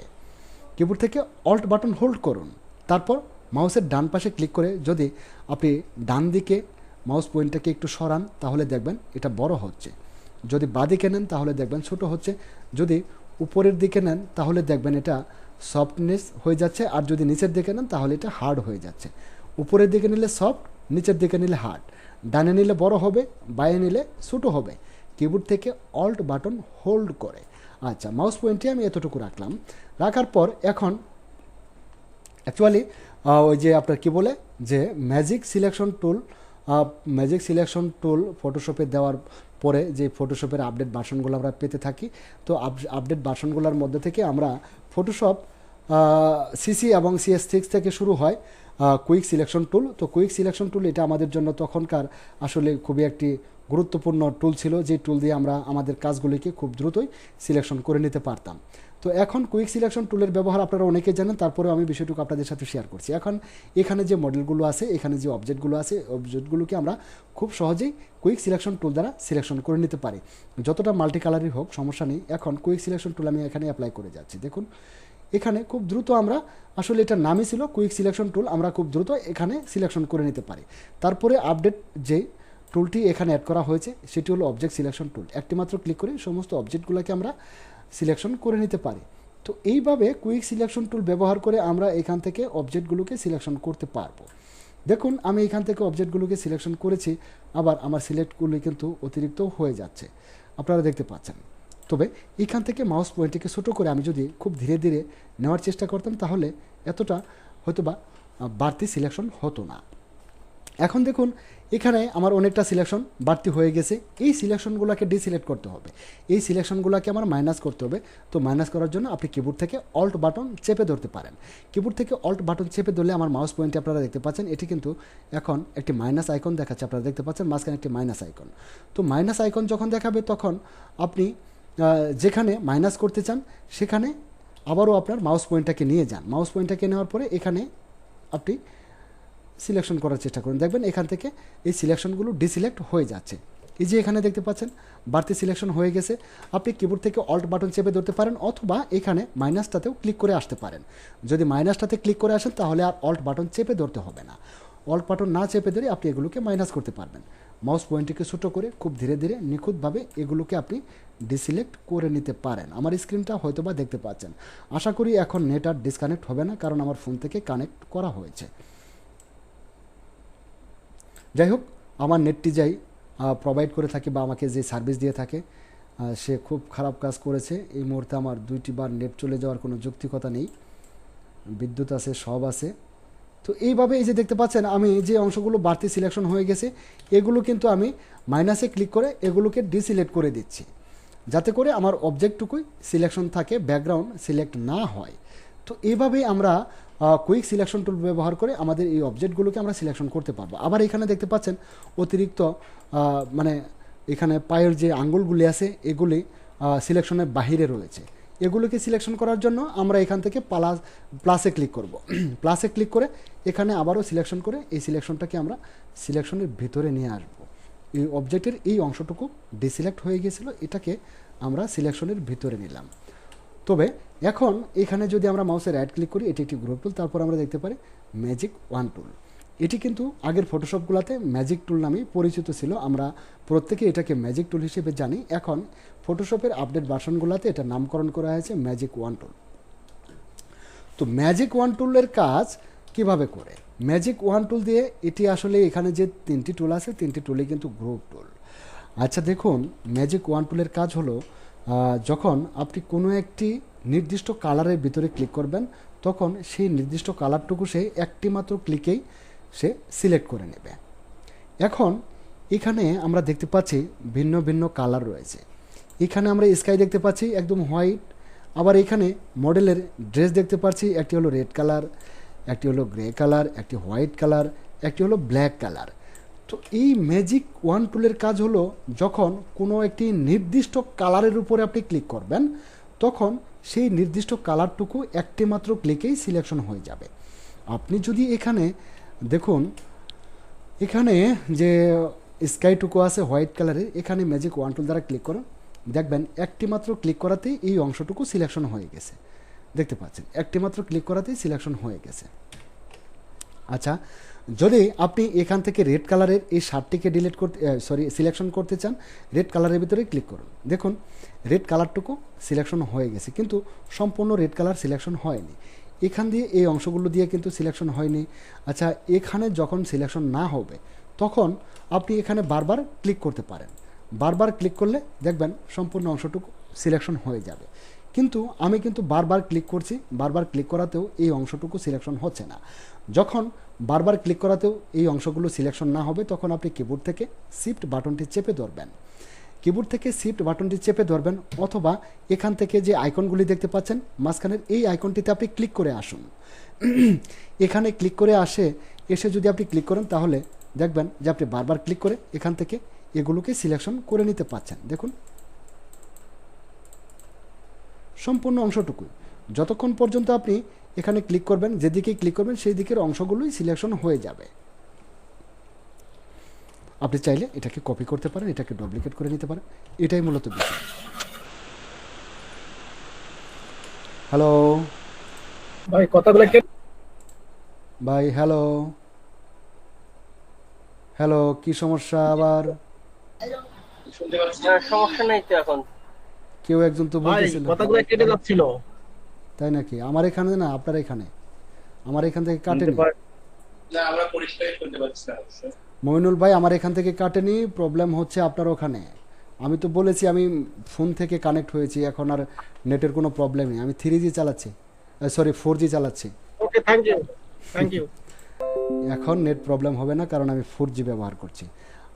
কিবোর্ড থেকে অল্ট বাটন হোল্ড করুন, তারপর মাউসের ডান পাশে ক্লিক করে যদি আপনি ডান দিকে মাউস পয়েন্টটাকে একটু সরান তাহলে দেখবেন এটা বড় হচ্ছে, যদি বাঁ দিকে নেন তাহলে দেখবেন ছোট হচ্ছে, যদি উপরের দিকে নেন তাহলে দেখবেন এটা সফটনেস হয়ে যাচ্ছে, আর যদি নিচের দিকে নেন তাহলে এটা হার্ড হয়ে যাচ্ছে। উপরের দিকে নিলে সফট, নিচের দিকে নিলে হার্ড, ডানে নিলে বড় হবে, বাঁয়ে নিলে ছোটো হবে। কিবোর্ড থেকে অল্ট বাটন হোল্ড করে। আচ্ছা, মাউস পয়েন্টটি আমি এতটুকু রাখলাম। রাখার পর এখন অ্যাকচুয়ালি ওই যে আপনার কি বলে যে ম্যাজিক সিলেকশন টুল ফটোশপে দেওয়ার পরে যে ফটোশপের আপডেট ভার্সনগুলো আমরা পেতে থাকি, তো আপডেট ভার্সনগুলোর মধ্যে থেকে আমরা ফটোশপ সিসি এবং CS6 থেকে শুরু হয় কুইক সিলেকশন টুল। তো কুইক সিলেকশন টুল এটা আমাদের জন্য তখনকার আসলে খুবই একটি গুরুত্বপূর্ণ টুল ছিল, যে টুল দিয়ে আমরা আমাদের কাজগুলিকে খুব দ্রুতই সিলেকশন করে নিতে পারতাম। তো এখন কুইক সিলেকশন টুলের ব্যবহার আপনারা অনেকে জানেন, তারপরেও আমি বিষয়টুকু আপনাদের সাথে শেয়ার করছি। এখন এখানে যে মডেলগুলো আছে, এখানে যে অবজেক্টগুলো আছে, অবজেক্টগুলোকে আমরা খুব সহজেই কুইক সিলেকশন টুল দ্বারা সিলেকশন করে নিতে পারি, যতটা মাল্টি কালারই হোক সমস্যা নেই। এখন কুইক সিলেকশন টুল আমি এখানে অ্যাপ্লাই করে যাচ্ছি। দেখুন এখানে খুব দ্রুত আমরা আসলে এটার নামই ছিল কুইক সিলেকশন টুল, আমরা খুব দ্রুত এখানে সিলেকশন করে নিতে পারি। তারপরে আপডেট যে টুলটি এখানে অ্যাড করা হয়েছে সেটি হলো অবজেক্ট সিলেকশন টুল। একটি মাত্র ক্লিক করে সমস্ত অবজেক্টগুলোকে আমরা সিলেকশন করে নিতে পারি। তো এইভাবে কুইক সিলেকশন টুল ব্যবহার করে আমরা এখান থেকে অবজেক্টগুলোকে সিলেকশন করতে পারবো। দেখুন আমি এখান থেকে অবজেক্টগুলোকে সিলেকশন করেছি, আবার আমার সিলেক্টগুলি কিন্তু অতিরিক্ত হয়ে যাচ্ছে, আপনারা দেখতে পাচ্ছেন। তবে এখান থেকে মাউস পয়েন্টটিকে ছোটো করে আমি যদি খুব ধীরে ধীরে নেওয়ার চেষ্টা করতাম তাহলে এতটা হয়তোবা বাড়তি সিলেকশন হতো না। এখন দেখুন এখানে আমার অনেকটা সিলেকশন বাড়তি হয়ে গেছে। এই সিলেকশনগুলোকে ডিসিলেক্ট করতে হবে, এই সিলেকশনগুলোকে আমার মাইনাস করতে হবে। তো মাইনাস করার জন্য আপনি কিবোর্ড থেকে অল্ট বাটন চেপে ধরতে পারেন। কিবোর্ড থেকে অল্ট বাটন চেপে ধরলে আমার মাউস পয়েন্টে আপনারা দেখতে পাচ্ছেন এটি কিন্তু এখন একটি মাইনাস আইকন দেখাচ্ছে, আপনারা দেখতে পাচ্ছেন মাঝখানে একটি মাইনাস আইকন। তো মাইনাস আইকন যখন দেখাবে তখন আপনি যেখানে মাইনাস করতে চান সেখানে আবারও আপনার মাউস পয়েন্টটাকে নিয়ে যান। মাউস পয়েন্টটাকে নেওয়ার পরে এখানে আপনি সিলেকশন করার চেষ্টা করুন, দেখবেন এখান থেকে এই সিলেকশনগুলো ডিসিলেক্ট হয়ে যাচ্ছে। এই যে এখানে দেখতে পাচ্ছেন বাড়তি সিলেকশন হয়ে গেছে। আপনি কিবোর্ড থেকে অল্ট বাটন চেপে ধরতে পারেন, অথবা এখানে মাইনাসটাতেও ক্লিক করে আসতে পারেন। যদি মাইনাসটাতে ক্লিক করে আসেন তাহলে আর অল্ট বাটন চেপে ধরতে হবে না, অল্ট বাটন না চেপে ধরে আপনি এগুলোকে মাইনাস করতে পারবেন। মাউস পয়েন্টটিকে ছোটো করে খুব ধীরে ধীরে নিখুঁতভাবে এগুলোকে আপনি ডিসিলেক্ট করে নিতে পারেন। আমার স্ক্রিনটা হয়তো বা দেখতে পাচ্ছেন। আশা করি এখন নেট আর ডিসকানেক্ট হবে না, কারণ আমার ফোন থেকে কানেক্ট করা হয়েছে। যাই হোক, আমার নেটটি যাই প্রোভাইড করে থাকে বা আমাকে যে সার্ভিস দিয়ে থাকে সে খুব খারাপ কাজ করেছে। এই মুহূর্তে আমার 2টি বার নেট চলে যাওয়ার কোনো যৌক্তিকতা নেই, বিদ্যুৎ আছে, সব আছে। তো এইভাবে এই যে দেখতে পাচ্ছেন আমি যে অংশগুলো বাড়তি সিলেকশন হয়ে গেছে এগুলো কিন্তু আমি মাইনাসে ক্লিক করে এগুলোকে ডিসিলেক্ট করে দিচ্ছি, যাতে করে আমার অবজেক্টটুকুই সিলেকশন থাকে, ব্যাকগ্রাউন্ড সিলেক্ট না হয়। তো এইভাবেই আমরা কুইক সিলেকশন টুল ব্যবহার করে আমাদের এই অবজেক্টগুলোকে আমরা সিলেকশন করতে পারবো। আবার এখানে দেখতে পাচ্ছেন অতিরিক্ত মানে এখানে পায়ের যে আঙ্গুলগুলি আছে এগুলি সিলেকশনের বাহিরে রয়েছে। এগুলোকে সিলেকশন করার জন্য আমরা এখান থেকে প্লাসে ক্লিক করব। প্লাসে ক্লিক করে এখানে আবারও সিলেকশন করে এই সিলেকশনটাকে আমরা সিলেকশনের ভিতরে নিয়ে আসব। এই অবজেক্টের এই অংশটুকু ডিসিলেক্ট হয়ে গিয়েছিল, এটাকে আমরা সিলেকশনের ভিতরে নিলাম। তবে এখন এখানে যদি আমরা মাউসের রাইট ক্লিক করি, এটি একটি গ্রুপ টুল, তারপর আমরা দেখতে পারি ম্যাজিক 1 টুল। এটি কিন্তু আগের ফটোশপগুলোতে ম্যাজিক টুল নামে পরিচিত ছিল, আমরা প্রত্যেকে এটাকে ম্যাজিক টুল হিসেবে জানি। এখন ফটোশপের আপডেট ভার্সনগুলোতে এটা নামকরণ করা হয়েছে ম্যাজিক ওয়ান টুল। তো ম্যাজিক ওয়ান টুলের কাজ কিভাবে করে? ম্যাজিক ওয়ান টুল দিয়ে এটি আসলে এখানে যে 3টি টুল আছে 3টি টুলই কিন্তু গ্রুপ টুল। আচ্ছা দেখুন, ম্যাজিক ওয়ান টুলের কাজ হলো যখন আপনি কোনো একটি নির্দিষ্ট কালারের ভিতরে ক্লিক করবেন তখন সেই নির্দিষ্ট কালারটুকু সে একটি মাত্র ক্লিকেই সে সিলেক্ট করে নেবে। এখন এখানে আমরা দেখতে পাচ্ছি ভিন্ন ভিন্ন কালার রয়েছে। এখানে আমরা স্কাই দেখতে পাচ্ছি একদম হোয়াইট, আবার এখানে মডেলের ড্রেস দেখতে পাচ্ছি, একটি হলো রেড কালার, একটি হলো গ্রে কালার, একটি হোয়াইট কালার, একটি হলো ব্ল্যাক কালার। তো এই ম্যাজিক ওয়ান টুলের কাজ হলো যখন কোনো একটি নির্দিষ্ট কালারের উপরে আপনি ক্লিক করবেন তখন সেই নির্দিষ্ট কালারটুকু একটি মাত্র ক্লিকেই সিলেকশন হয়ে যাবে। আপনি যদি এখানে দেখুন, এখানে যে স্কাইটুকু আছে হোয়াইট কালারের, এখানে ম্যাজিক ওয়ান টুল দ্বারা ক্লিক করুন, দেখবেন একটি মাত্র ক্লিক করাতেই এই অংশটুকু সিলেকশন হয়ে গেছে। দেখতে পাচ্ছেন একটি মাত্র ক্লিক করাতেই সিলেকশন হয়ে গেছে। আচ্ছা, যদি আপনি এখান থেকে রেড কালারের এই শার্টটিকে ডিলিট করতে সিলেকশন করতে চান, রেড কালারের ভিতরে ক্লিক করুন, দেখুন রেড কালারটুকু সিলেকশন হয়ে গেছে, কিন্তু সম্পূর্ণ রেড কালার সিলেকশন হয়নি। এখান দিয়ে এই অংশগুলো দিয়ে কিন্তু সিলেকশন হয়নি। আচ্ছা, এখানে যখন সিলেকশন না হবে তখন আপনি এখানে বারবার ক্লিক করতে পারেন, বারবার ক্লিক করলে দেখবেন সম্পূর্ণ অংশটুকু সিলেকশন হয়ে যাবে। কিন্তু আমি কিন্তু বারবার ক্লিক করছি, বারবার ক্লিক করাতেও এই অংশটুকু সিলেকশন হচ্ছে না। যখন বারবার ক্লিক করাতেও এই অংশগুলো সিলেকশন না হবে তখন আপনি কিবোর্ড থেকে শিফট বাটনটি চেপে ধরবেন, কিবোর্ড থেকে শিফট বাটনটি চেপে ধরবেন, অথবা এখান থেকে যে আইকনগুলি দেখতে পাচ্ছেন মাঝখানের এই আইকনটিতে আপনি ক্লিক করে আসুন। এখানে ক্লিক করে এসে যদি আপনি ক্লিক করেন তাহলে দেখবেন যে আপনি বারবার ক্লিক করে এখান থেকে এগুলোকে সিলেকশন করে নিতে পারছেন। দেখুন সম্পূর্ণ অংশটুকুই, যতক্ষণ পর্যন্ত আপনি এখানে ক্লিক করবেন, যেদিকে ক্লিক করবেন সেই দিকের অংশগুলোই সিলেকশন হয়ে যাবে। আপনি চাইলে এটাকে কপি করতে পারেন, এটাকে ডুপ্লিকেট করে নিতে পারেন, এটাই মূলত বিষয়। হ্যালো ভাই, কথাগুলো কে ভাই, হ্যালো হ্যালো, কি সমস্যা আবার? শুনতে পাচ্ছি। সমস্যা নাই তো এখন। কেউ একজন তো বলতেছিল কথাগুলো কেটে যাচ্ছিল। তাই নাকি? আমার এখানে না, আপনার এখানে, আমার এখান থেকে কাটেনি। না, আমরা পরিষ্কার শুনতে পাচ্ছি না অবশ্য। মইনুল ভাই, আমার এখান থেকে কাটেনি, প্রবলেম হচ্ছে আপনার ওখানে। আমি তো বলেছি আমি ফোন থেকে কানেক্ট হয়েছি, এখন আর নেটের কোনো প্রবলেম নেই। আমি 3G চালাচ্ছি, 4G চালাচ্ছি। ওকে, থ্যাংক ইউ, থ্যাংক ইউ। এখন নেট প্রবলেম হবে না কারণ আমি 4G ব্যবহার করছি।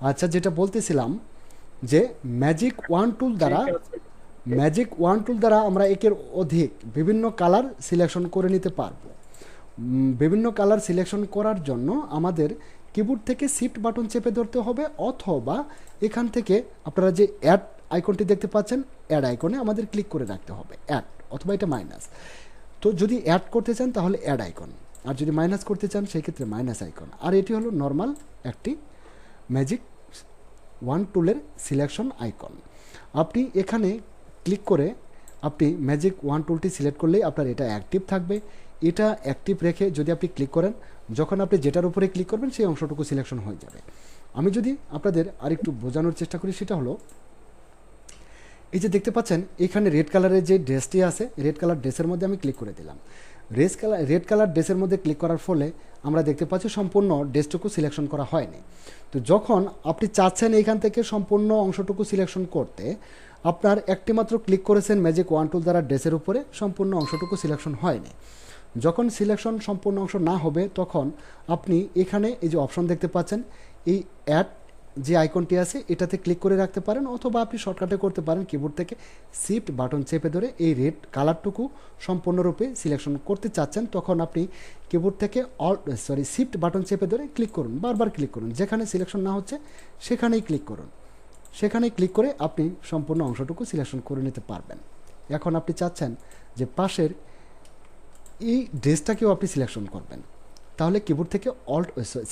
আচ্ছা, যেটা বলতেছিলাম যে ম্যাজিক ওয়ান টুল দ্বারা আমরা একের অধিক বিভিন্ন কালার সিলেকশন করে নিতে পারবো। বিভিন্ন কালার সিলেকশন করার জন্য আমাদের কিবোর্ড থেকে শিফট বাটন চেপে ধরতে হবে, অথবা এখান থেকে আপনারা যে অ্যাড আইকনটি দেখতে পাচ্ছেন অ্যাড আইকনে আমাদের ক্লিক করে রাখতে হবে, অ্যাড, অথবা এটা মাইনাস। তো যদি অ্যাড করতে চান তাহলে অ্যাড আইকন, আর যদি মাইনাস করতে চান সেই ক্ষেত্রে মাইনাস আইকন। আর এটি হলো নর্মাল একটি ম্যাজিক ওয়ান টুলের সিলেকশন আইকন। আপনি এখানে ক্লিক করে আপনি ম্যাজিক ওয়ান টুলটি সিলেক্ট করলেই আপনার এটা অ্যাক্টিভ থাকবে। এটা অ্যাক্টিভ রেখে যদি আপনি ক্লিক করেন, যখন আপনি যেটার উপরে ক্লিক করবেন সেই অংশটুকু সিলেকশন হয়ে যাবে। আমি যদি আপনাদের আরেকটু বোঝানোর চেষ্টা করি, সেটা হলো এই যে দেখতে পাচ্ছেন এখানে রেড কালারের যে ড্রেসটি আছে, রেড কালার ড্রেসের মধ্যে আমি ক্লিক করে দিলাম। রেড কালার ড্রেসের মধ্যে ক্লিক করার ফলে আমরা দেখতে পাচ্ছি সম্পূর্ণ ড্রেসটুকু সিলেকশন করা হয়নি। তো যখন আপনি চাচ্ছেন এইখান থেকে সম্পূর্ণ অংশটুকু সিলেকশন করতে, আপনার একটি মাত্র ক্লিক করেছেন ম্যাজিক ওয়ান টুল দ্বারা ড্রেসের উপরে, সম্পূর্ণ অংশটুকু সিলেকশন হয়নি। যখন সিলেকশন সম্পূর্ণ অংশ না হবে তখন আপনি এখানে এই যে অপশন দেখতে পাচ্ছেন, এই অ্যাড যে আইকনটি আছে এটাতে ক্লিক করে রাখতে পারেন, অথবা আপনি শর্টকাটে করতে পারেন কিবোর্ড থেকে শিফট বাটন চেপে ধরে এই রেড কালারটুকু সম্পূর্ণরূপে সিলেকশন করতে চাচ্ছেন, তখন আপনি কিবোর্ড থেকে শিফট বাটন চেপে ধরে ক্লিক করুন, বারবার ক্লিক করুন, যেখানে সিলেকশন না হচ্ছে সেখানেই ক্লিক করুন। সেখানে ক্লিক করে আপনি সম্পূর্ণ অংশটুকু সিলেকশন করে নিতে পারবেন। এখন আপনি চাচ্ছেন যে পাশের এই ড্রেসটাকেও আপনি সিলেকশন করবেন, তাহলে কিবোর্ড থেকে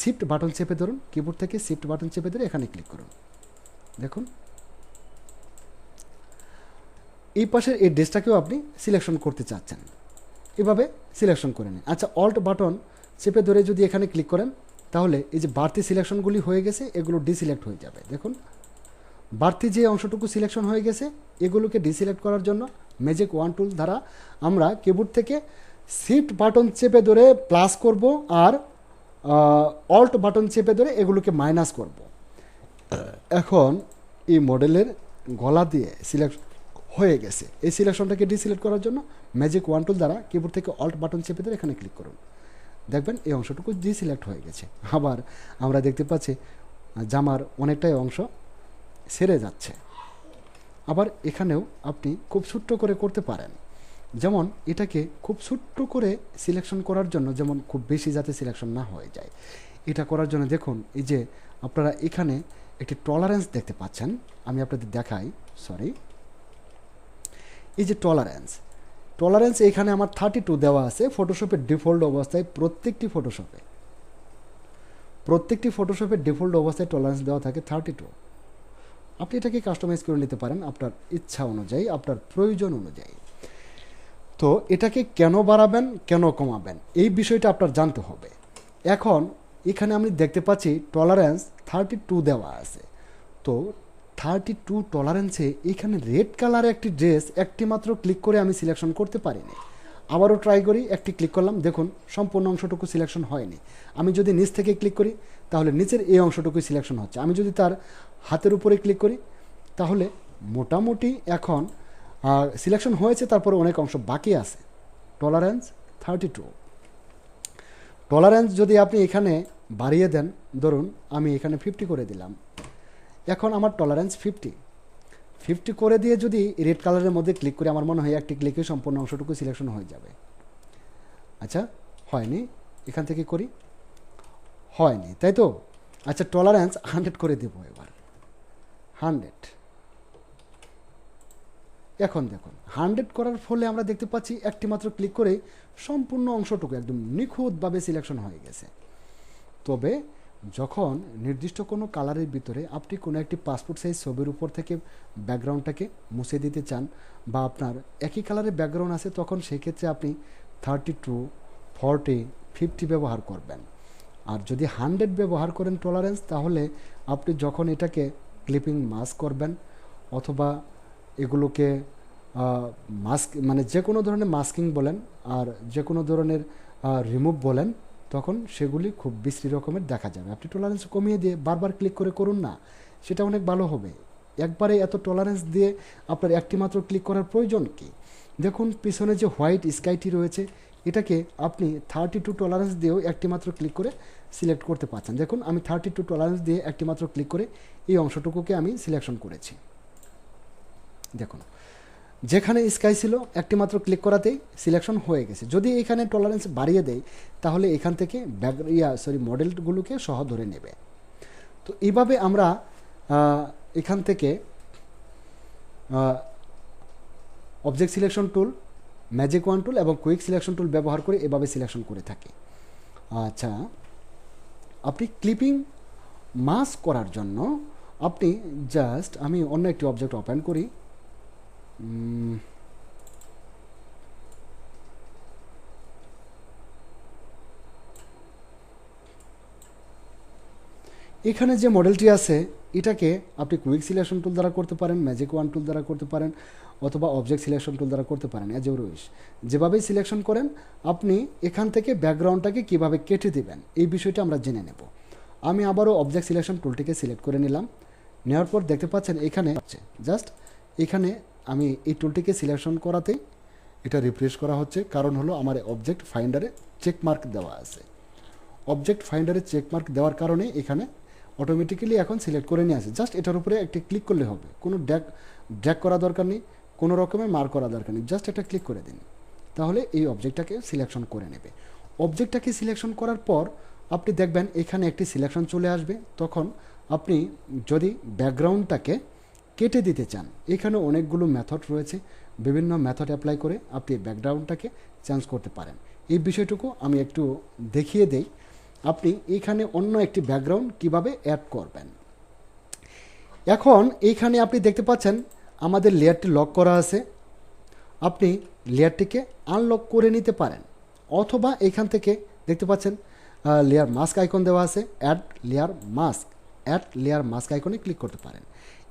শিফট বাটন চেপে ধরুন, কিবোর্ড থেকে শিফট বাটন চেপে ধরে এখানে ক্লিক করুন। দেখুন এই পাশের এই ড্রেসটাকেও আপনি সিলেকশন করতে চাচ্ছেন, এভাবে সিলেকশন করে নিন। আচ্ছা, অল্ট বাটন চেপে ধরে যদি এখানে ক্লিক করেন তাহলে এই যে বাড়তি সিলেকশনগুলি হয়ে গেছে এগুলো ডিসিলেক্ট হয়ে যাবে। দেখুন বাড়তি যে অংশটুকু সিলেকশন হয়ে গেছে এগুলোকে ডিসিলেক্ট করার জন্য ম্যাজিক ওয়ান টুল দ্বারা আমরা কিবোর্ড থেকে শিফট বাটন চেপে ধরে প্লাস করব আর অল্ট বাটন চেপে ধরে এগুলোকে মাইনাস করব। এখন এই মডেলের গলা দিয়ে সিলেক্ট হয়ে গেছে। এই সিলেকশনটাকে ডিসিলেক্ট করার জন্য ম্যাজিক ওয়ান টুল দ্বারা কিবোর্ড থেকে অল্ট বাটন চেপে ধরে এখানে ক্লিক করুন, দেখবেন এই অংশটুকু ডিসিলেক্ট হয়ে গেছে। আবার আমরা দেখতে পাচ্ছি জামার অনেকটাই অংশ সেরে যাচ্ছে। আবার এখানেও আপনি খুব ছোট্ট করে করতে পারেন, যেমন এটাকে খুব ছোট্ট করে সিলেকশন করার জন্য, যেমন খুব বেশি যাতে সিলেকশন না হয়ে যায়, এটা করার জন্য দেখুন এই যে আপনারা এখানে একটি টলারেন্স দেখতে পাচ্ছেন। আমি আপনাদের দেখাই, সরি, এই যে টলারেন্স এখানে আমার 32 দেওয়া আছে ফটোশপের ডিফল্ট অবস্থায়। প্রত্যেকটি ফটোশপের ডিফল্ট অবস্থায় টলারেন্স দেওয়া থাকে 32। আপনি এটাকে কাস্টমাইজ করে নিতে পারেন আপনার ইচ্ছা অনুযায়ী, আপনার প্রয়োজন অনুযায়ী। তো এটাকে কেন বাড়াবেন কেন কমাবেন এই বিষয়টা আপনার জানতে হবে। এখন এখানে আমি দেখতে পাচ্ছি টলারেন্স 32 দেওয়া আছে। তো 32 টলারেন্সে এখানে রেড কালারে একটি ড্রেস একটি মাত্র ক্লিক করে আমি সিলেকশন করতে পারিনি। আবারও ট্রাই করি, একটি ক্লিক করলাম, দেখুন সম্পূর্ণ অংশটুকু সিলেকশন হয়নি। আমি যদি নিচ থেকে ক্লিক করি তাহলে নিচের এই অংশটুকুই সিলেকশন হচ্ছে। আমি যদি তার হাতের উপরে ক্লিক করি তাহলে মোটামুটি এখন সিলেকশন হয়েছে, তারপরে অনেক অংশ বাকি আছে। টলারেন্স 32। টলারেন্স যদি আপনি এখানে বাড়িয়ে দেন, ধরুন আমি এখানে 50 করে দিলাম, এখন আমার টলারেন্স 50 করে দিয়ে যদি রেড কালারের মধ্যে ক্লিক করি, আমার মনে হয় একটি ক্লিকে সম্পূর্ণ অংশটুকু সিলেকশন হয়ে যাবে। আচ্ছা হয়নি, এখান থেকে করি, হয়নি, তাই তো? আচ্ছা টলারেন্স 100 করে দেব এবার, 100। এখন দেখুন 100 করার ফলে আমরা দেখতে পাচ্ছি একটি মাত্র ক্লিক করে সম্পূর্ণ অংশটুকু একদম নিখুঁতভাবে সিলেকশন হয়ে গেছে। তবে যখন নির্দিষ্ট কোনো কালারের ভিতরে আপনি কোনো একটি পাসপোর্ট সাইজ ছবির উপর থেকে ব্যাকগ্রাউন্ডটাকে মুছে দিতে চান, বা আপনার একই কালারের ব্যাকগ্রাউন্ড আছে, তখন সেক্ষেত্রে আপনি 32, 40, 50 ব্যবহার করবেন। আর যদি 100 ব্যবহার করেন টলারেন্স, তাহলে আপনি যখন এটাকে ক্লিপিং মাস্ক করবেন অথবা এগুলোকে মাস্ক মানে যে কোনো ধরনের মাস্কিং বলেন আর যে কোনো ধরনের রিমুভ বলেন, তখন সেগুলি খুব বিশ্রী রকমের দেখা যাবে। আপনি টলারেন্স কমিয়ে দিয়ে বারবার ক্লিক করে করুন না, সেটা অনেক ভালো হবে। একবারে এত টলারেন্স দিয়ে আপনার একটি মাত্র ক্লিক করার প্রয়োজন কি? দেখুন পিছনে যে হোয়াইট স্কাইটি রয়েছে, এটাকে আপনি 32 টলারেন্স দিয়েও একটি মাত্র ক্লিক করে সিলেক্ট করতে পারছেন। দেখুন আমি 32 টলারেন্স দিয়ে একটি মাত্র ক্লিক করে এই অংশটুকুকে আমি সিলেকশন করেছি। দেখুন যেখানে স্কাই ছিল একটি মাত্র ক্লিক করাতেই সিলেকশন হয়ে গেছে। যদি এখানে টলারেন্স বাড়িয়ে দেয় তাহলে এখান থেকে মডেলগুলোকে সহ ধরে নেবে। তো এইভাবে আমরা এখান থেকে object selection tool, magic wand tool এবং কুইক সিলেকশন টুল ব্যবহার করে এভাবে সিলেকশন করে থাকি। আচ্ছা আপনি ক্লিপিং মাস্ক করার জন্য আপনি জাস্ট, আমি অন্য একটি অবজেক্ট ওপেন করি, এখানে যে মডেলটি আছে এটাকে আপনি কুইক সিলেকশন টুল দ্বারা করতে পারেন, ম্যাজিক ওয়ান টুল দ্বারা করতে পারেন, অথবা অবজেক্ট সিলেকশন টুল দ্বারা করতে পারেন। অ্যাজ ইউর উইশ, যেভাবেই সিলেকশন করেন আপনি এখান থেকে ব্যাকগ্রাউন্ডটাকে কিভাবে কেটে দিবেন এই বিষয়টা আমরা জেনে নেব। আমি আবারও অবজেক্ট সিলেকশন টুলটিকে সিলেক্ট করে নিলাম। নেওয়ার পর দেখতে পাচ্ছেন এখানে জাস্ট এখানে আমি এই টুলটিকে সিলেকশন করাতেই এটা রিফ্রেশ করা হচ্ছে, কারণ হলো আমার অবজেক্ট ফাইন্ডারে চেকমার্ক দেওয়া আছে। অবজেক্ট ফাইন্ডারে চেকমার্ক দেওয়ার কারণে এখানে অটোমেটিক্যালি এখন সিলেক্ট করে নিয়ে আসে। জাস্ট এটার উপরে একটি ক্লিক করলে হবে, কোনো ড্র্যাগ করা দরকার নেই, কোনো রকমের মার্ক করা দরকার নেই, জাস্ট একটা ক্লিক করে দিন, তাহলে এই অবজেক্টটাকে সিলেকশন করে নেবে। অবজেক্টটাকে সিলেকশন করার পর আপনি দেখবেন এখানে একটি সিলেকশন চলে আসবে। তখন আপনি যদি ব্যাকগ্রাউন্ডটাকে কেটে দিতে চান, এখানে অনেকগুলো মেথড রয়েছে, বিভিন্ন মেথড অ্যাপ্লাই করে আপনি ব্যাকগ্রাউন্ডটাকে চেঞ্জ করতে পারেন। এই বিষয়টুকু আমি একটু দেখিয়ে দেই, আপনি এখানে অন্য একটি ব্যাকগ্রাউন্ড কিভাবে অ্যাড করবেন। এখন এইখানে আপনি দেখতে পাচ্ছেন আমাদের লেয়ারটি লক করা আছে, আপনি লেয়ারটিকে আনলক করে নিতে পারেন, অথবা এখান থেকে দেখতে পাচ্ছেন লেয়ার মাস্ক আইকন দেওয়া আছে, অ্যাড লেয়ার মাস্ক আইকনে ক্লিক করতে পারেন।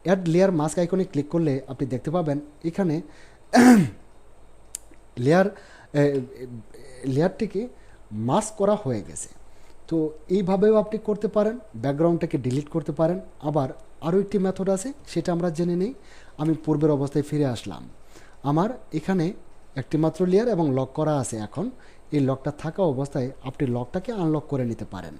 অ্যাড লেয়ার মাস্ক আইকনে ক্লিক করলে আপনি দেখতে পাবেন এখানে লেয়ারটিকে মাস্ক করা হয়ে গেছে। তো এইভাবেও আপনি করতে পারেন, ব্যাকগ্রাউন্ডটাকে ডিলিট করতে পারেন। আবার আরও একটি মেথড আছে, সেটা আমরা জেনে নিই। আমি পূর্বের অবস্থায় ফিরে আসলাম। আমার এখানে একটি মাত্র লেয়ার এবং লক করা আছে। এখন এই লকটা থাকা অবস্থায় আপনি লকটাকে আনলক করে নিতে পারেন।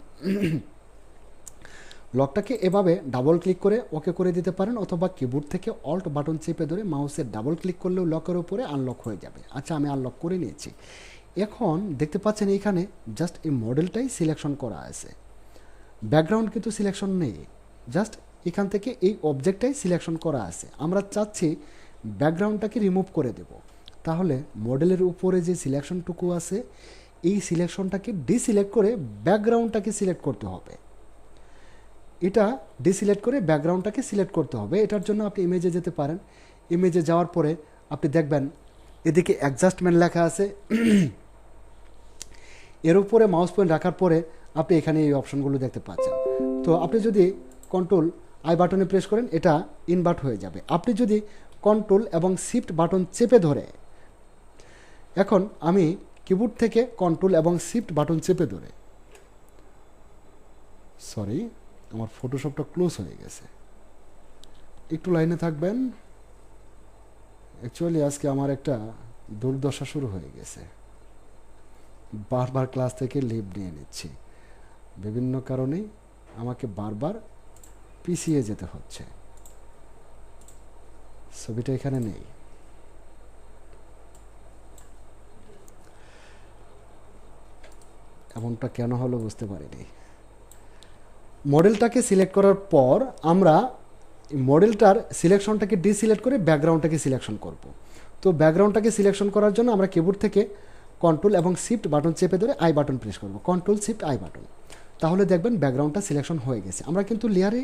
লকটাকে এভাবে ডাবল ক্লিক করে ওকে করে দিতে পারেন, অথবা কিবোর্ড থেকে অল্ট বাটন চেপে ধরে মাউসের ডাবল ক্লিক করলেও লকের উপরে আনলক হয়ে যাবে। আচ্ছা, আমি আনলক করে নিয়েছি। এখন দেখতে পাচ্ছেন এখানে জাস্ট এই মডেলটাই সিলেকশন করা আছে, ব্যাকগ্রাউন্ড কিন্তু সিলেকশন নেই। জাস্ট এখান থেকে এই অবজেক্টটাই সিলেকশন করা আছে। আমরা চাচ্ছি ব্যাকগ্রাউন্ডটাকে রিমুভ করে দেব। তাহলে মডেলের উপরে যে সিলেকশনটুকু আছে, এই সিলেকশনটাকে ডিসিলেক্ট করে ব্যাকগ্রাউন্ডটাকে সিলেক্ট করতে হবে। এটা ডিসিলেক্ট করে ব্যাকগ্রাউন্ডটাকে সিলেক্ট করতে হবে। এটার জন্য আপনি ইমেজে যেতে পারেন। ইমেজে যাওয়ার পরে আপনি দেখবেন এদিকে অ্যাডজাস্টমেন্ট লেখা আছে। এর উপরে মাউস পয়েন্ট রাখার পরে আপনি এখানে এই অপশনগুলো দেখতে পাচ্ছেন। তো আপনি যদি কন্ট্রোল আই বাটনে প্রেস করেন, এটা ইনভার্ট হয়ে যাবে। আপনি যদি কন্ট্রোল এবং শিফট বাটন চেপে ধরে, এখন আমি কিবোর্ড থেকে কন্ট্রোল এবং শিফট বাটন চেপে ধরে, সরি আমার ফটোশপটা ক্লোজ হয়ে গেছে, একটু লাইনে থাকবেন। অ্যাকচুয়ালি আজকে আমার একটা দুর্দশা শুরু হয়ে গেছে, বারবার ক্লাস থেকে লিভ নিয়ে নিচ্ছি। বিভিন্ন কারণে আমাকে বারবার পিছিয়ে যেতে হচ্ছে। ছবিটা এখানে নেই। এমনটা কেন হলো বুঝতে পারিনি। মডেলটাকে সিলেক্ট করার পর আমরা মডেলটার সিলেকশনটাকে ডিসিলেক্ট করে ব্যাকগ্রাউন্ডটাকে সিলেকশন করব। তো ব্যাকগ্রাউন্ডটাকে সিলেকশন করার জন্য আমরা কিবোর্ড থেকে কন্ট্রোল এবং শিফট বাটন চেপে ধরে আই বাটন প্রেস করব, কন্ট্রোল শিফট আই বাটন। তাহলে দেখবেন ব্যাকগ্রাউন্ডটা সিলেকশন হয়ে গেছে। আমরা কিন্তু লেয়ারে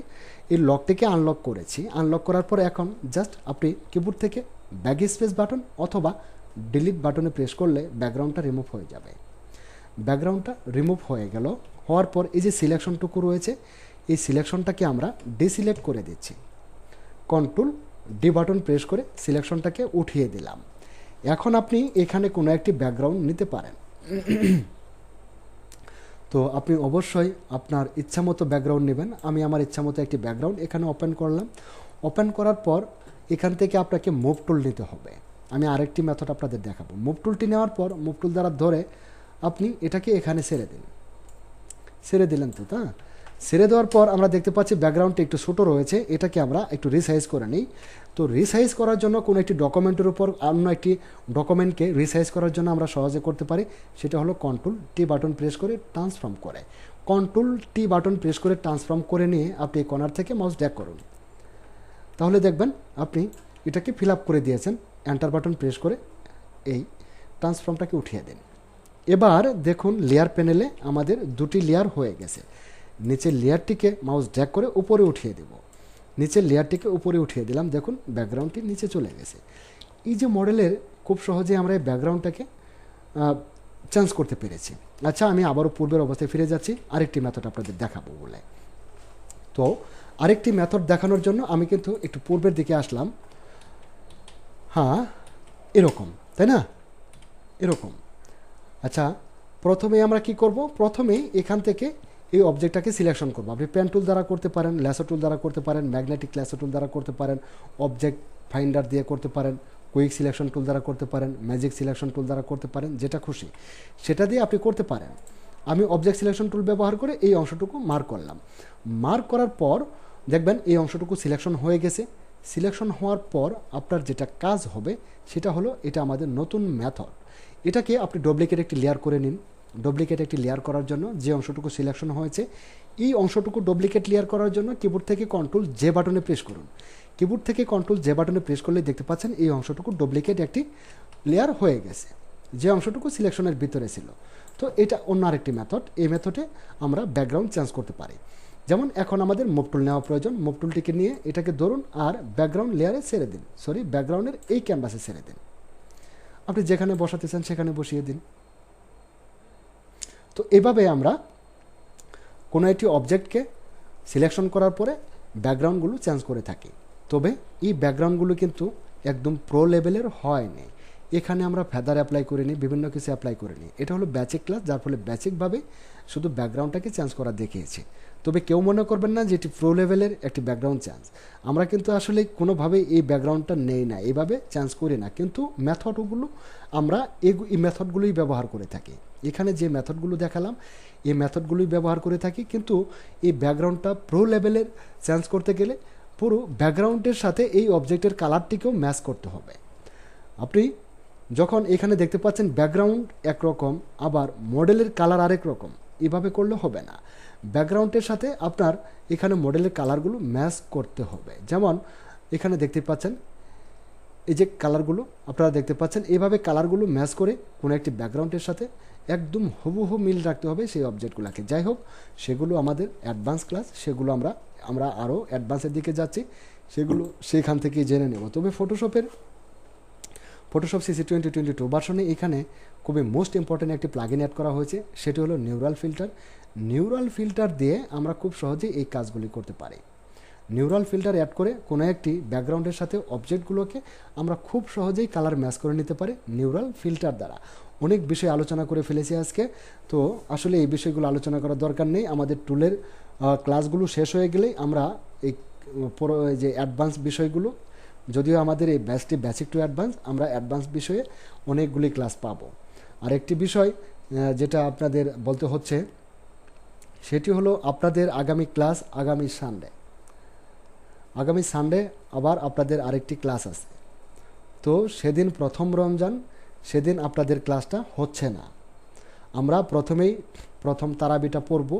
এই লকটিকে আনলক করেছি। আনলক করার পর এখন জাস্ট আপনি কিবোর্ড থেকে ব্যাক স্পেস বাটন অথবা ডিলিট বাটনে প্রেস করলে ব্যাকগ্রাউন্ডটা রিমুভ হয়ে যাবে। ব্যাকগ্রাউন্ডটা রিমুভ হয়ে গেল। হওয়ার পর এই যে সিলেকশনটুকু রয়েছে, এই সিলেকশনটাকে আমরা ডিসিলেক্ট করে দিচ্ছি। কন্ট্রোল ডি বাটন প্রেস করে সিলেকশনটাকে উঠিয়ে দিলাম। এখন আপনি এখানে কোনো একটি ব্যাকগ্রাউন্ড নিতে পারেন। তো আপনি অবশ্যই আপনার ইচ্ছামতো ব্যাকগ্রাউন্ড নেবেন। আমি আমার ইচ্ছামতো একটি ব্যাকগ্রাউন্ড এখানে ওপেন করলাম। ওপেন করার পর এখান থেকে আপনাকে মুভ টুল নিতে হবে। আমি আরেকটি মেথড আপনাদের দেখাবো। মুভ টুলটি নেওয়ার পর মুভ টুল দ্বারা ধরে আপনি এটাকে এখানে ছেড়ে দিন। ছেড়ে দিলেন তো, তা ছেড়ে দেওয়ার পর আমরা দেখতে পাচ্ছি ব্যাকগ্রাউন্ডটা একটু ছোটো রয়েছে। এটাকে আমরা একটু রিসাইজ করে নিই। তো রিসাইজ করার জন্য কোনো একটি ডকুমেন্টের উপর অন্য একটি ডকুমেন্টকে রিসাইজ করার জন্য আমরা সহজে করতে পারি। সেটা হলো কন্ট্রোল টি বাটন প্রেস করে ট্রান্সফর্ম করে। কন্ট্রোল টি বাটন প্রেস করে ট্রান্সফর্ম করে নিয়ে আপনি এই কর্নার থেকে মাউস ড্র্যাগ করুন। তাহলে দেখবেন আপনি এটাকে ফিল আপ করে দিয়েছেন। এন্টার বাটন প্রেস করে এই ট্রান্সফর্মটাকে উঠিয়ে দিন। এবার দেখুন লেয়ার প্যানেলে আমাদের দুটি লেয়ার হয়ে গেছে। নিচের লেয়ারটিকে মাউস ড্র্যাগ করে উপরে উঠিয়ে দেব। নিচের লেয়ারটিকে উপরে উঠিয়ে দিলাম। দেখুন ব্যাকগ্রাউন্ডটি নিচে চলে গেছে। এই যে মডেলের খুব সহজে আমরা এই ব্যাকগ্রাউন্ডটাকে চেঞ্জ করতে পেরেছি। আচ্ছা, আমি আবারও পূর্বের অবস্থায় ফিরে যাচ্ছি আরেকটি মেথড আপনাদের দেখাবো বলে। তো আরেকটি মেথড দেখানোর জন্য আমি কিন্তু একটু পূর্বের দিকে আসলাম। হ্যাঁ, এরকম, তাই না? এরকম। আচ্ছা, প্রথমে আমরা কি করব? প্রথমে এখান থেকে এই অবজেক্টটাকে সিলেকশন করব। আপনি পেন টুল দ্বারা করতে পারেন, ল্যাসো টুল দ্বারা করতে পারেন, ম্যাগনেটিক ল্যাসো টুল দ্বারা করতে পারেন, অবজেক্ট ফাইন্ডার দিয়ে করতে পারেন, কুইক সিলেকশন টুল দ্বারা করতে পারেন, ম্যাজিক সিলেকশন টুল দ্বারা করতে পারেন, যেটা খুশি সেটা দিয়ে আপনি করতে পারেন। আমি অবজেক্ট সিলেকশন টুল ব্যবহার করে এই অংশটুকু মার্ক করলাম। মার্ক করার পর দেখবেন এই অংশটুকু সিলেকশন হয়ে গেছে। সিলেকশন হওয়ার পর আপনার যেটা কাজ হবে সেটা হলো, এটা আমাদের নতুন মেথড। এটাকে আপনি ডুপ্লিকেট একটি লেয়ার করে নিন। ডুপ্লিকেট একটি লেয়ার করার জন্য যে অংশটুকু সিলেকশন হয়েছে, এই অংশটুকু ডুপ্লিকেট লেয়ার করার জন্য কিবোর্ড থেকে কন্ট্রোল জে বাটনে প্রেস করুন। কিবোর্ড থেকে কন্ট্রোল জে বাটনে প্রেস করলে দেখতে পাচ্ছেন এই অংশটুকু ডুপ্লিকেট একটি লেয়ার হয়ে গেছে, যে অংশটুকু সিলেকশনের ভিতরে ছিল। তো এটা অন্য আরেকটি মেথড। এই মেথডে আমরা ব্যাকগ্রাউন্ড চেঞ্জ করতে পারি। যেমন এখন আমাদের মুভ টুল নেওয়া প্রয়োজন। মুভ টুলটিকে নিয়ে এটাকে ধরুন আর ব্যাকগ্রাউন্ড লেয়ারে ছেড়ে দিন, ব্যাকগ্রাউন্ডের এই ক্যানভাসে ছেড়ে দিন। আপনি যেখানে বসাতে চান সেখানে বসিয়ে দিন। তো এভাবে আমরা কোনো একটি অবজেক্টকে সিলেকশন করার পরে ব্যাকগ্রাউন্ডগুলো চেঞ্জ করে থাকি। তবে এই ব্যাকগ্রাউন্ডগুলো কিন্তু একদম প্রো লেভেলের হয়নি। এখানে আমরা ফেদার অ্যাপ্লাই করিনি, বিভিন্ন কিছু অ্যাপ্লাই করিনি। এটা হলো বেসিক ক্লাস, যার ফলে বেসিকভাবে শুধু ব্যাকগ্রাউন্ডটাকে চেঞ্জ করা দেখিয়েছি। তবে কেউ মনে করবেন না যে এটি প্রো লেভেলের একটি ব্যাকগ্রাউন্ড চেঞ্জ। আমরা কিন্তু আসলে কোনোভাবেই এই ব্যাকগ্রাউন্ডটা নেই না, এইভাবে চেঞ্জ করি না, কিন্তু মেথডগুলো আমরা এই মেথডগুলোই ব্যবহার করে থাকি। এখানে যে মেথডগুলো দেখালাম এই মেথডগুলোই ব্যবহার করে থাকি, কিন্তু এই ব্যাকগ্রাউন্ডটা প্রো লেভেলের চেঞ্জ করতে গেলে পুরো ব্যাকগ্রাউন্ডের সাথে এই অবজেক্টের কালারটিকেও ম্যাচ করতে হবে। আপনি যখন এখানে দেখতে পাচ্ছেন ব্যাকগ্রাউন্ড একরকম, আবার মডেলের কালার আরেক রকম, এভাবে করলে হবে না। ব্যাকগ্রাউন্ডের সাথে আপনার এখানে মডেলের কালারগুলো ম্যাচ করতে হবে। যেমন এখানে দেখতে পাচ্ছেন এই যে কালারগুলো আপনারা দেখতে পাচ্ছেন, এইভাবে কালারগুলো ম্যাচ করে কোনো একটি ব্যাকগ্রাউন্ডের সাথে একদম হুবহু মিল রাখতে হবে সেই অবজেক্টগুলোকে। যাই হোক, সেগুলো আমাদের অ্যাডভান্স ক্লাস, সেগুলো আমরা আরও অ্যাডভান্সের দিকে যাচ্ছি, সেগুলো সেখান থেকেই জেনে নেব। তবে ফটোশপ সিসি 2022 ভার্সনে এখানে খুবই মোস্ট ইম্পর্ট্যান্ট একটি প্লাগইন অ্যাড করা হয়েছে, সেটি হলো নিউরাল ফিল্টার। নিউরাল ফিল্টার দিয়ে আমরা খুব সহজেই এই কাজগুলি করতে পারি। নিউরাল ফিল্টার অ্যাড করে কোনো একটি ব্যাকগ্রাউন্ডের সাথে অবজেক্টগুলোকে আমরা খুব সহজেই কালার ম্যাচ করে নিতে পারি নিউরাল ফিল্টার দ্বারা। অনেক বিষয় আলোচনা করে ফেলেছি আজকে, তো আসলে এই বিষয়গুলো আলোচনা করার দরকার নেই। আমাদের টুলের ক্লাসগুলো শেষ হয়ে গেলেই আমরা এই যে অ্যাডভান্স বিষয়গুলো, যদিও আমাদের এই ব্যাচটি বেসিক টু অ্যাডভান্স, আমরা অ্যাডভান্স বিষয়ে অনেকগুলি ক্লাস পাবো। আর একটি বিষয় যেটা আপনাদের বলতে হচ্ছে সেটি হলো আপনাদের আগামী ক্লাস আগামী সানডে আবার আপনাদের আরেকটি ক্লাস আছে। তো সেদিন প্রথম রমজান, সেদিন আপনাদের ক্লাসটা হচ্ছে না। আমরা প্রথম তারাবিটা পড়ব,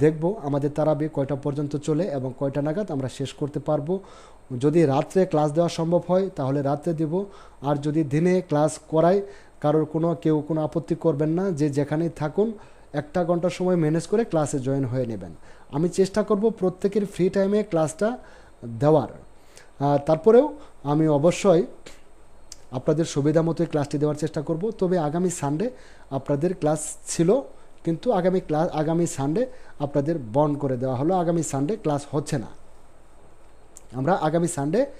দেখব আমাদের তারাবি কয়টা পর্যন্ত চলে এবং কয়টা নাগাদ আমরা শেষ করতে পারবো। যদি রাত্রে ক্লাস দেওয়া সম্ভব হয় তাহলে রাত্রে দেব, আর যদি দিনে ক্লাস করাই কেউ কোনো আপত্তি করবেন না, যে যেখানেই থাকুন 1 ঘন্টার সময় ম্যানেজ করে ক্লাসে জয়েন হয়ে নেবেন। আমি চেষ্টা করব প্রত্যেকের ফ্রি টাইমে ক্লাসটা দেওয়ার। তারপরেও আমি অবশ্যই আপনাদের সুবিধা মতো ক্লাসটি দেওয়ার চেষ্টা করব। তবে আগামী সানডে আপনাদের ক্লাস ছিল, কিন্তু আগামী সানডে আপনাদের বন্ধ করে দেওয়া হলো। আগামী সানডে ক্লাস হচ্ছে না। আমরা আগামী সানডে